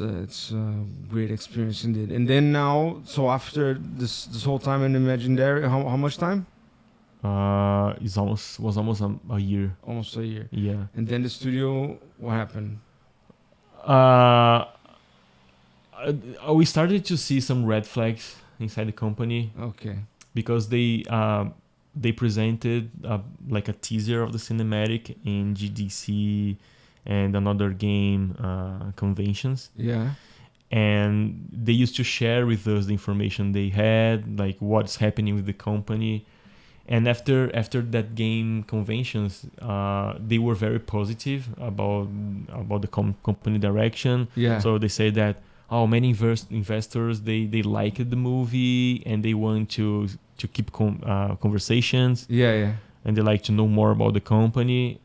a great experience indeed. And then now, so after this whole time in Imagendary, how much time? Was almost a year. Almost a year. Yeah. And then the studio, what happened? We started to see some red flags inside the company Okay. because they presented like a teaser of the cinematic in GDC and another game conventions, Yeah. and they used to share with us the information they had, like what's happening with the company. And after that game conventions, they were very positive about the company direction. Yeah. So they say that many investors they liked the movie and they want to keep conversations, Yeah. and they like to know more about the company.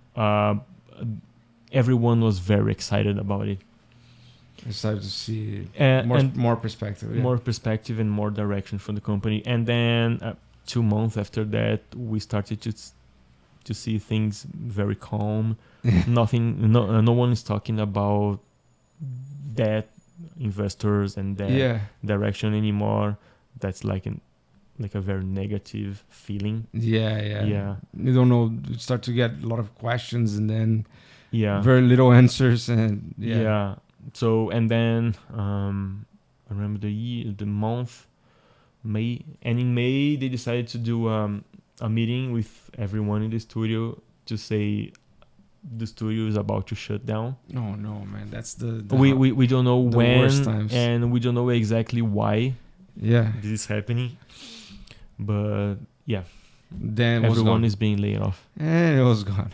Everyone was very excited about it. It's time to see And more perspective. Yeah. more perspective and more direction from the company. And then 2 months after that, we started to see things very calm. No one is talking about that investors and that direction anymore. That's like a very negative feeling. Yeah. You don't know. You start to get a lot of questions and then very little answers, and So and then I remember the month May, and in May they decided to do a meeting with everyone in the studio to say the studio is about to shut down. Oh no, man, that's the we don't know when, worst times. and we don't know exactly why this is happening, but then everyone is being laid off, and it was gone.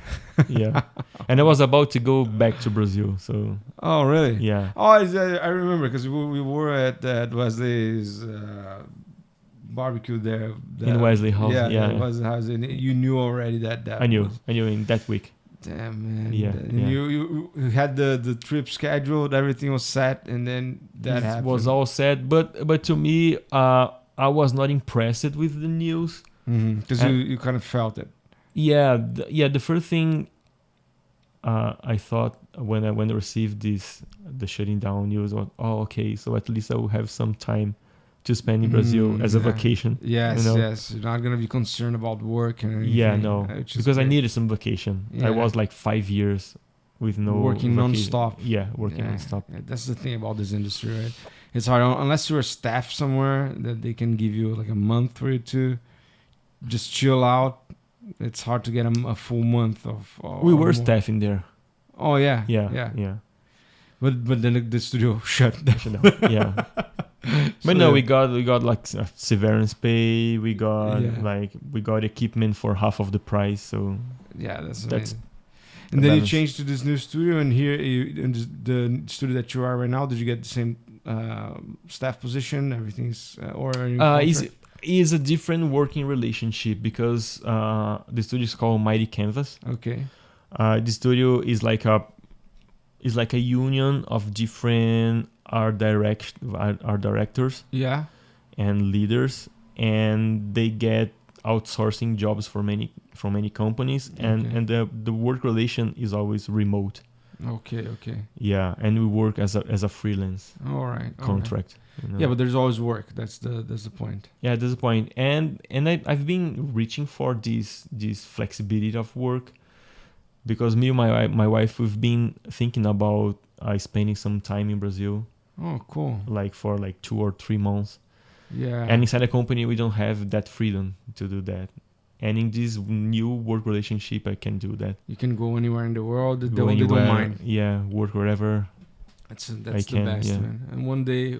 And I was about to go back to Brazil, so oh really? Yeah. I remember because we were at Wesley's barbecue there In Wesley House. Wesley House, and you knew already that I knew in that week. Damn, man. And you had the trip scheduled, everything was set, and then that happened. Was all set, but to me, I was not impressed with the news. Because you kind of felt it. The first thing I thought when I received the shutting down news was, okay, so at least I will have some time to spend in Brazil as a vacation. Yes. You're not gonna be concerned about work and anything. Yeah, no, because I needed some vacation. I was like 5 years with no working vacation. non-stop. Yeah, working non-stop. Yeah, that's the thing about this industry, right? It's hard unless you're a staff somewhere that they can give you like a month or two, just chill out. It's hard to get a full month of. We were staffing there. Oh yeah. But then the studio shut down. Yeah. But no, we got like severance pay. We got equipment for half of the price. So that's amazing. And then you changed to this new studio, and here in the studio that you are right now, did you get the same staff position? Everything's is a different working relationship because the studio is called Mighty Canvas. Okay. The studio is like a union of different art directors. Yeah. And leaders, and they get outsourcing jobs from many companies, and the work relation is always remote. Okay. Yeah, and we work as a freelance. All right. Contract. You know? Yeah, but there's always work. That's the point. Yeah, that's the point. And I've been reaching for this flexibility of work because me and my wife, we've been thinking about spending some time in Brazil. Oh, cool. Like for 2 or 3 months. Yeah. And inside a company, we don't have that freedom to do that. And in this new work relationship, I can do that. You can go anywhere in the world. They don't mind. Yeah, work wherever. That's the best, man. And one day,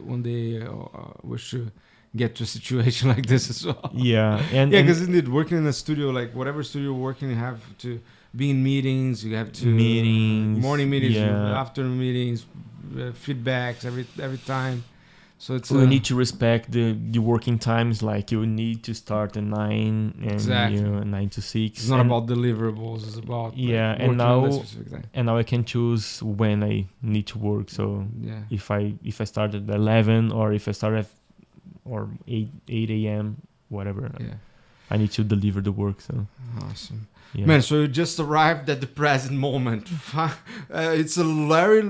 wish to get to a situation like this as well. Yeah, and Yeah, because indeed, working in a studio, like whatever studio you're working, you have to be in meetings. You have to meetings, morning meetings, yeah. afternoon meetings, feedbacks every time. So it's we need to respect the working times. Like you need to start at 9 and Exactly. 9 to 6. It's not about deliverables. It's about Yeah, like, and working on that now specific time. and now I can choose when I need to work. So Yeah. if I start at 11 or if I start at or 8 a.m. whatever, Yeah. I need to deliver the work. So Awesome. yeah. Man, so you just arrived at the present moment. It's a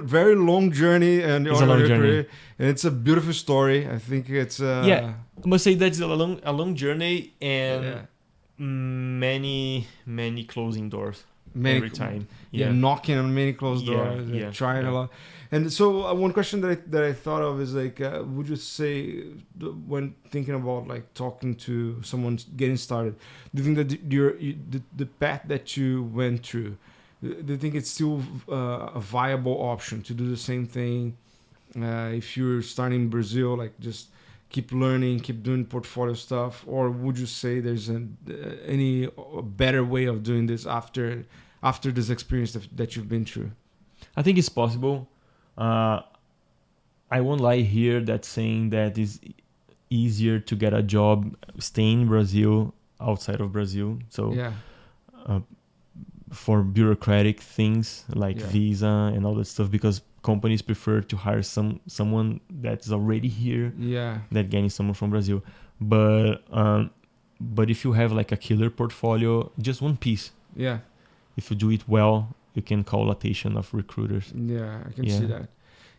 very long journey, and It's a long journey. career, and it's a beautiful story. I think it's Yeah. I must say that's a long journey and yeah. many closing doors every time. Yeah, knocking on many closed doors, yeah, trying a lot. And so one question that I thought of is like, would you say when thinking about like talking to someone getting started, do you think that the path that you went through, do you think it's still a viable option to do the same thing if you're starting in Brazil, like just keep learning, keep doing portfolio stuff, or would you say there's any better way of doing this after this experience that you've been through? I think it's possible. I won't lie here that saying that it's easier to get a job staying in Brazil outside of Brazil. So Yeah. For bureaucratic things like Yeah. visa and all that stuff, because companies prefer to hire someone that's already here Yeah. than getting someone from Brazil. But if you have like a killer portfolio, just one piece, Yeah. if you do it well, you can call attention of recruiters. Yeah, I can Yeah. see that.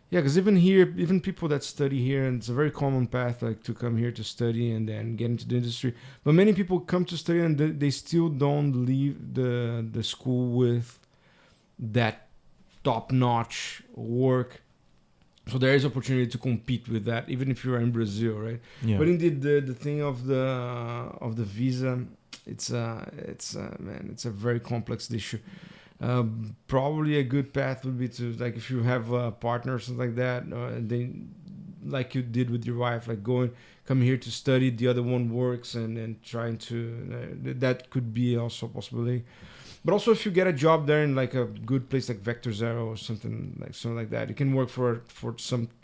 Yeah, because even here, even people that study here, and it's a very common path, like to come here to study and then get into the industry. But many people come to study and they still don't leave the school with that top-notch work. So there is opportunity to compete with that, even if you're in Brazil, right? Yeah. But indeed, the thing of the visa, it's man, it's a very complex issue. Probably a good path would be to, like, if you have a partner or something like that, then like you did with your wife, like come here to study, the other one works, and trying to that could be also a possibility. But also, if you get a job there in like a good place like Vector Zero or something like that, you can work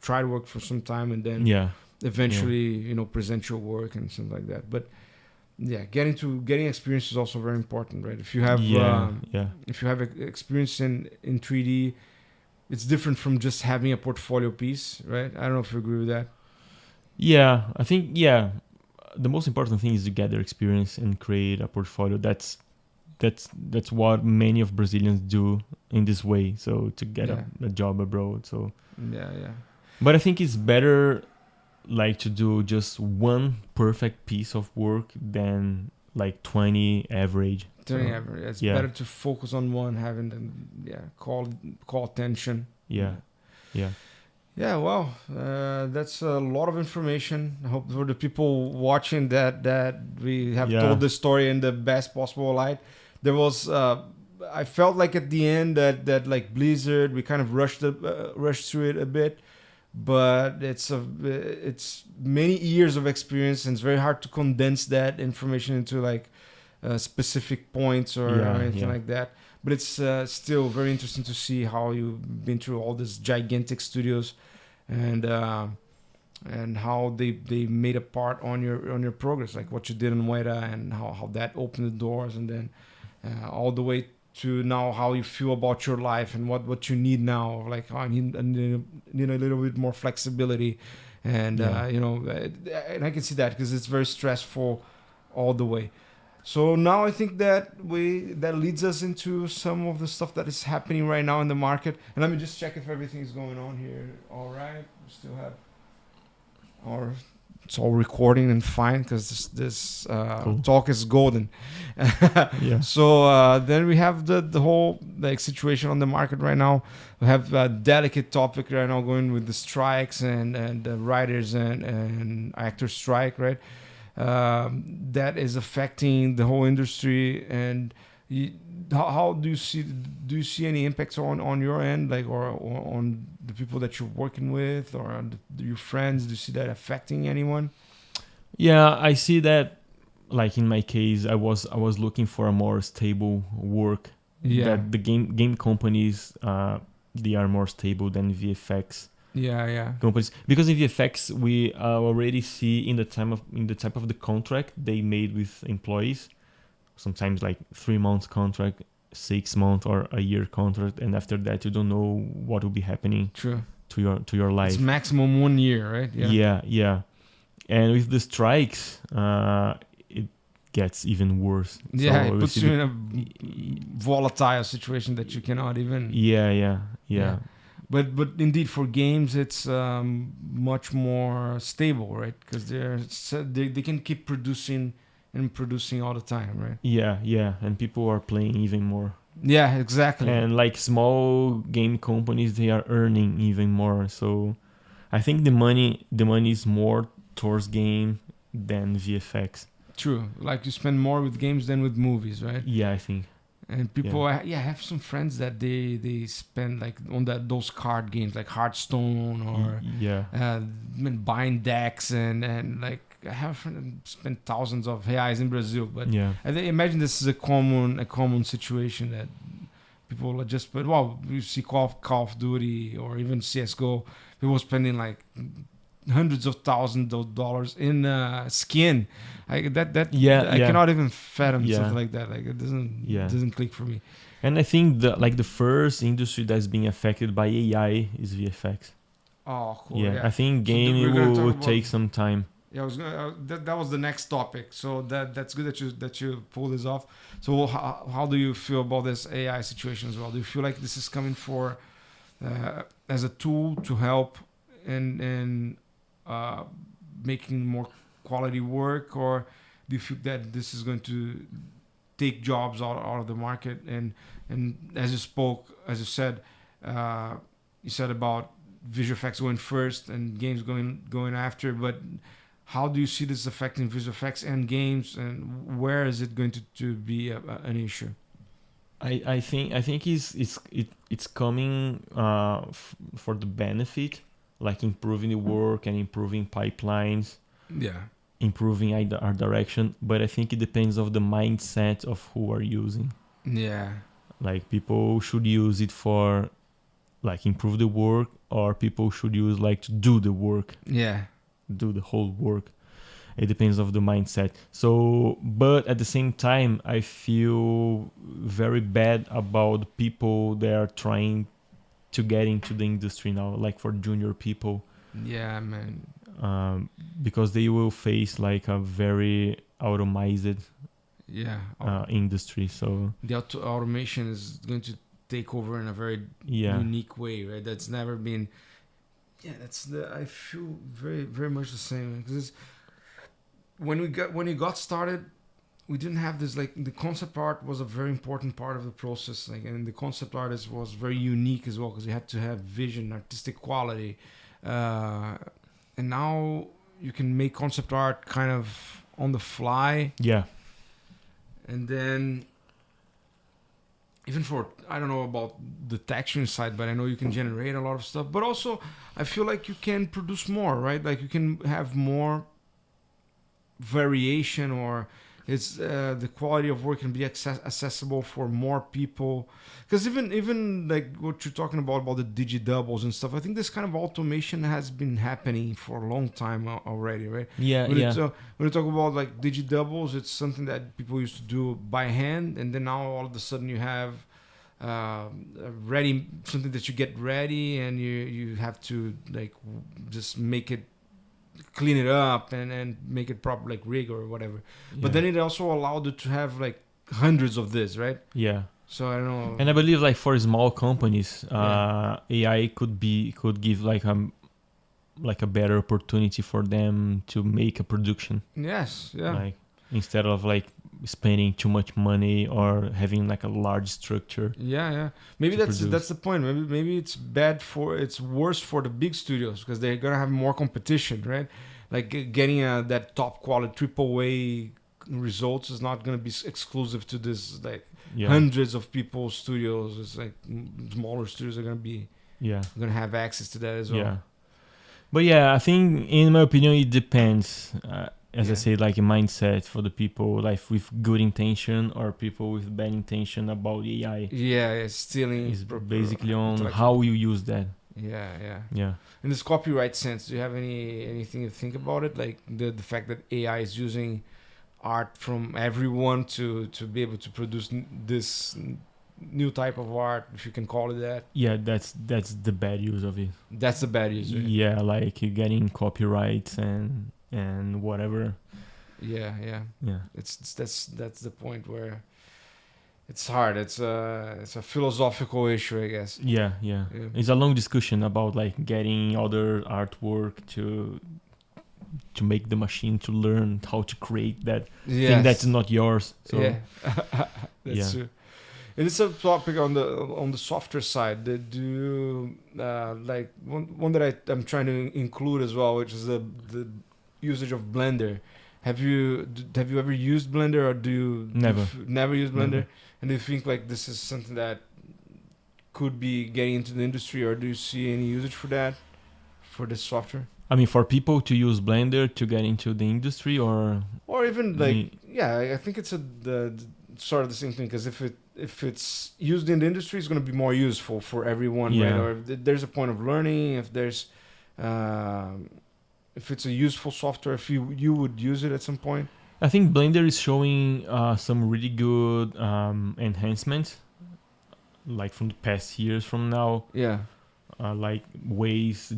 try to work for some time, and then eventually present your work and something like that. But yeah, getting experience is also very important, right? If you have if you have experience in 3D, it's different from just having a portfolio piece, right? I don't know if you agree with that. Yeah, I think the most important thing is to gather experience and create a portfolio. That's what many of Brazilians do in this way. So to get a job abroad. So yeah. But I think it's better like to do just one perfect piece of work than like 20 average. Average. It's better to focus on one, having them call attention. Yeah, well, that's a lot of information. I hope for the people watching that we have told the story in the best possible light. There was I felt like at the end that like Blizzard, we kind of rushed through it a bit. But it's many years of experience, and it's very hard to condense that information into like specific points or anything like that. But it's still very interesting to see how you've been through all these gigantic studios, and how they made a part on your progress, like what you did in Weta, and how that opened the doors, and then all the way to now how you feel about your life and what you need now. Like, I need a little bit more flexibility, and and I can see that because it's very stressful all the way. So now I think that leads us into some of the stuff that is happening right now in the market. And let me just check if everything is going on here. All right, we still have it's all recording and fine, because this cool. Talk is golden. So then we have the whole like situation on the market right now. We have a delicate topic right now going with the strikes and the writers and actors strike, right? That is affecting the whole industry. And how do you see any impacts on your end, like or on the people that you're working with, or on your friends? Do you see that affecting anyone? Yeah, I see that. Like in my case, I was looking for a more stable work. Yeah. That the game companies they are more stable than VFX Yeah. companies, because in VFX we already see in the type of the contract they made with employees, sometimes like 3 months contract, 6 month or a year contract, and after that you don't know what will be happening True. to your life. It's maximum 1 year, right? Yeah. And with the strikes, it gets even worse. Yeah, So it we puts see you in a volatile situation that you cannot even. yeah. But indeed, for games, it's much more stable, right? Because they can keep producing and producing all the time, right? Yeah, and people are playing even more. Yeah, exactly. And like small game companies, they are earning even more. So I think the money is more towards game than VFX. True. Like you spend more with games than with movies, right? Yeah, I think. And people, I have some friends that they spend like on those card games like Hearthstone or Yeah. buying decks and like I have a friend that spent thousands of reais in Brazil, but Yeah. I imagine this is a common situation that people are just. But well, you see Call of Duty or even CS:GO, people spending like hundreds of thousands of dollars in skin. I cannot even fathom something like that. Like it doesn't click for me. And I think the first industry that's being affected by AI is VFX. Oh, cool. Yeah, I think So gaming will take some time. Yeah, I was gonna. That was the next topic. So that's good that you pull this off. So how do you feel about this AI situation as well? Do you feel like this is coming for as a tool to help in making more quality work, or do you feel that this is going to take jobs out of the market? And as you said about visual effects going first and games going after, but how do you see this affecting visual effects and games, and where is it going to be an issue? I think it's coming for the benefit, like improving the work and improving pipelines, improving our direction. But I think it depends of the mindset of who are using. Like people should use it for like improve the work, or people should use like to do the work, do the whole work. It depends of the mindset. So, but at the same time, I feel very bad about people that are trying to get into the industry now, like for junior people. Yeah, man. Because they will face like a very automated industry. So the automation is going to take over in a very unique way, right? That's never been. Yeah, I feel very very much the same, because when you got started, we didn't have this, like the concept art was a very important part of the process, like, and the concept artist was very unique as well, because you had to have vision, artistic quality, and now you can make concept art kind of on the fly. And then even for, I don't know about the texturing side, but I know you can generate a lot of stuff, but also I feel like you can produce more, right? Like you can have more variation, or it's the quality of work can be accessible for more people, because even like what you're talking about the digi doubles and stuff, I think this kind of automation has been happening for a long time already, right? When you talk about like digi doubles, it's something that people used to do by hand, and then now all of a sudden you have ready, something that you get ready, and you have to like just make it, clean it up and make it proper, like rig or whatever. But then it also allowed you to have like hundreds of this, right? So I don't know. And I believe like for small companies, AI could give like a better opportunity for them to make a production. Like instead of like spending too much money or having like a large structure. Maybe that's the point. Maybe it's worse for the big studios, because they're gonna have more competition, right? Like getting that top quality AAA results is not gonna be exclusive to this like hundreds of people studios. It's like smaller studios are gonna have access to that as well. But I think in my opinion it depends. as I said, like a mindset for the people like with good intention or people with bad intention about AI. Yeah, it's stealing. It's basically on intellectual- how you use that. Yeah. In this copyright sense, do you have anything to think about it? Like the fact that AI is using art from everyone to be able to produce this new type of art, if you can call it that. Yeah, that's the bad use of it. That's the bad use. Right? Yeah, like you getting copyrights and whatever. Yeah. It's that's the point where it's hard. It's a philosophical issue, I guess. Yeah. It's a long discussion about like getting other artwork to make the machine to learn how to create that thing that's not yours. So that's true. And it's a topic on the software side. That do like one that I'm trying to include as well, which is the usage of Blender. Have you ever used Blender, or do you never used Blender? Never. And do you think like this is something that could be getting into the industry, or do you see any usage for that, for this software? I mean, for people to use Blender to get into the industry, or even like I think it's the sort of the same thing, because if it's used in the industry, it's going to be more useful for everyone, right? Or if there's a point of learning, if there's if it's a useful software, if you would use it at some point. I think Blender is showing some really good enhancements, like from the past years from now. Yeah. Like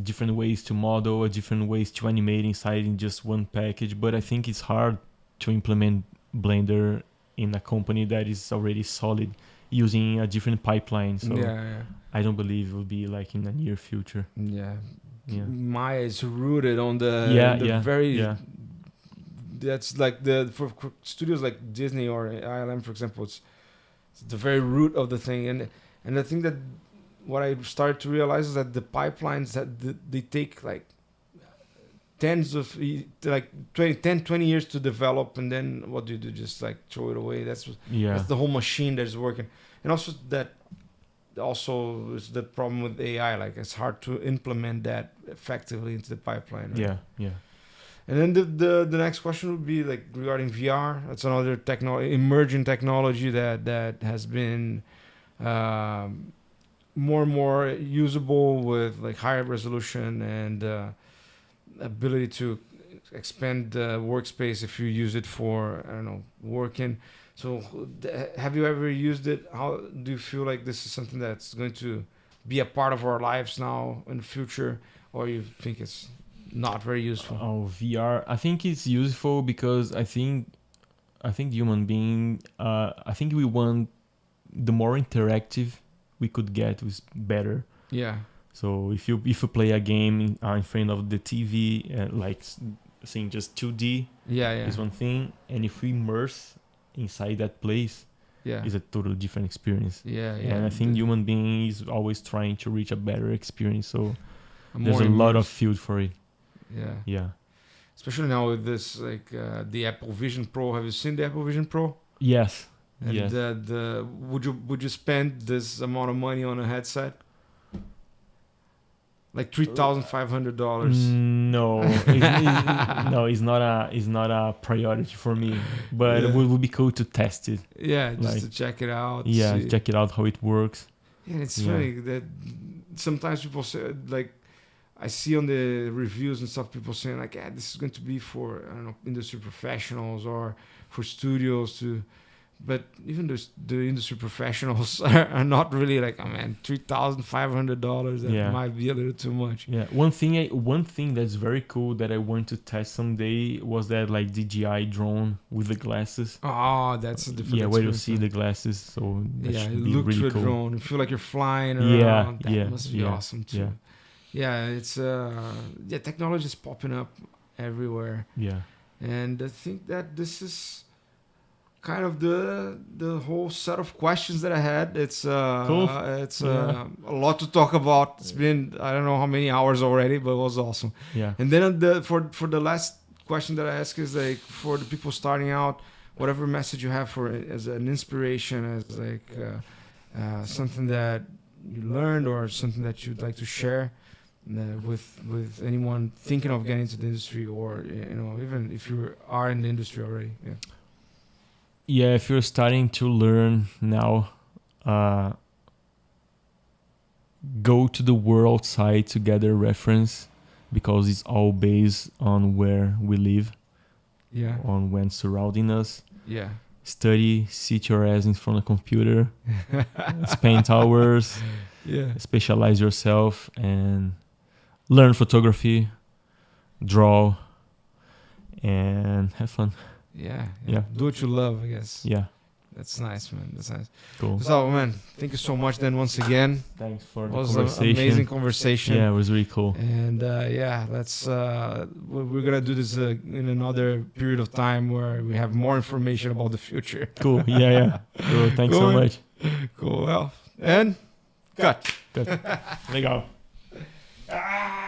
different ways to model, or different ways to animate inside in just one package. But I think it's hard to implement Blender in a company that is already solid using a different pipeline. So I don't believe it will be like in the near future. Yeah. Maya is rooted on the very. That's like for studios like Disney or ILM, for example. It's the very root of the thing, and I think that what I started to realize is that the pipelines that they take like tens of like 20 years to develop, and then what do you do? Just like throw it away. That's the whole machine that's working. And also is the problem with AI. Like it's hard to implement that effectively into the pipeline. Right? Yeah. And then the next question would be like regarding VR. That's another emerging technology that has been more and more usable with like higher resolution and ability to expand the workspace if you use it for working. So have you ever used it? How do you feel like this is something that's going to be a part of our lives now in the future, or you think it's not very useful? VR, I think it's useful because I think human being, I think we want the more interactive we could get was better. Yeah. So if you play a game in front of the TV, like seeing just 2D, is one thing, and if we immerse inside that place, is a totally different experience. And I think human being is always trying to reach a better experience. So there's a lot of field for it. Yeah. Especially now with this like the Apple Vision Pro. Have you seen the Apple Vision Pro? Yes. And would you spend this amount of money on a headset? Like $3,500? No, it's not a priority for me. But it would be cool to test it. Yeah, just to check it out. Yeah, check it out how it works. Yeah, it's funny that sometimes people say, like, I see on the reviews and stuff, people saying like, this is going to be for industry professionals or for studios to. But even the industry professionals are not really like, $3,500. That might be a little too much. Yeah, one thing that's very cool that I want to test someday was that like DJI drone with the glasses. Oh, that's a different. Yeah, where you see the glasses. So it looks really cool. Drone. You feel like you're flying around. That must be awesome too. Yeah, it's technology is popping up everywhere. Yeah, and I think that this is kind of the whole set of questions that I had. It's cool. It's a lot to talk about. It's been I don't know how many hours already, but it was awesome. Yeah. And then for the last question that I ask is like for the people starting out, whatever message you have for as an inspiration, as like something that you learned or something that you'd like to share. with anyone thinking of getting into the industry, or even if you are in the industry already? Yeah, if you're starting to learn now, go to the world site to gather reference, because it's all based on where we live, on when surrounding us. Yeah. Study, sit your ass in front of a computer, spend hours, specialize yourself, and learn photography, draw, and have fun. Yeah. Yeah. Do what you love, I guess. Yeah. That's nice, man. That's nice. Cool. So, man, thank you so much then once again. Thanks for It the was conversation. an amazing conversation. Yeah, it was really cool. And let's we're gonna do this in another period of time where we have more information about the future. Cool. Yeah. Cool. Thanks so much. Cool. Well, and cut. Legal. Ah!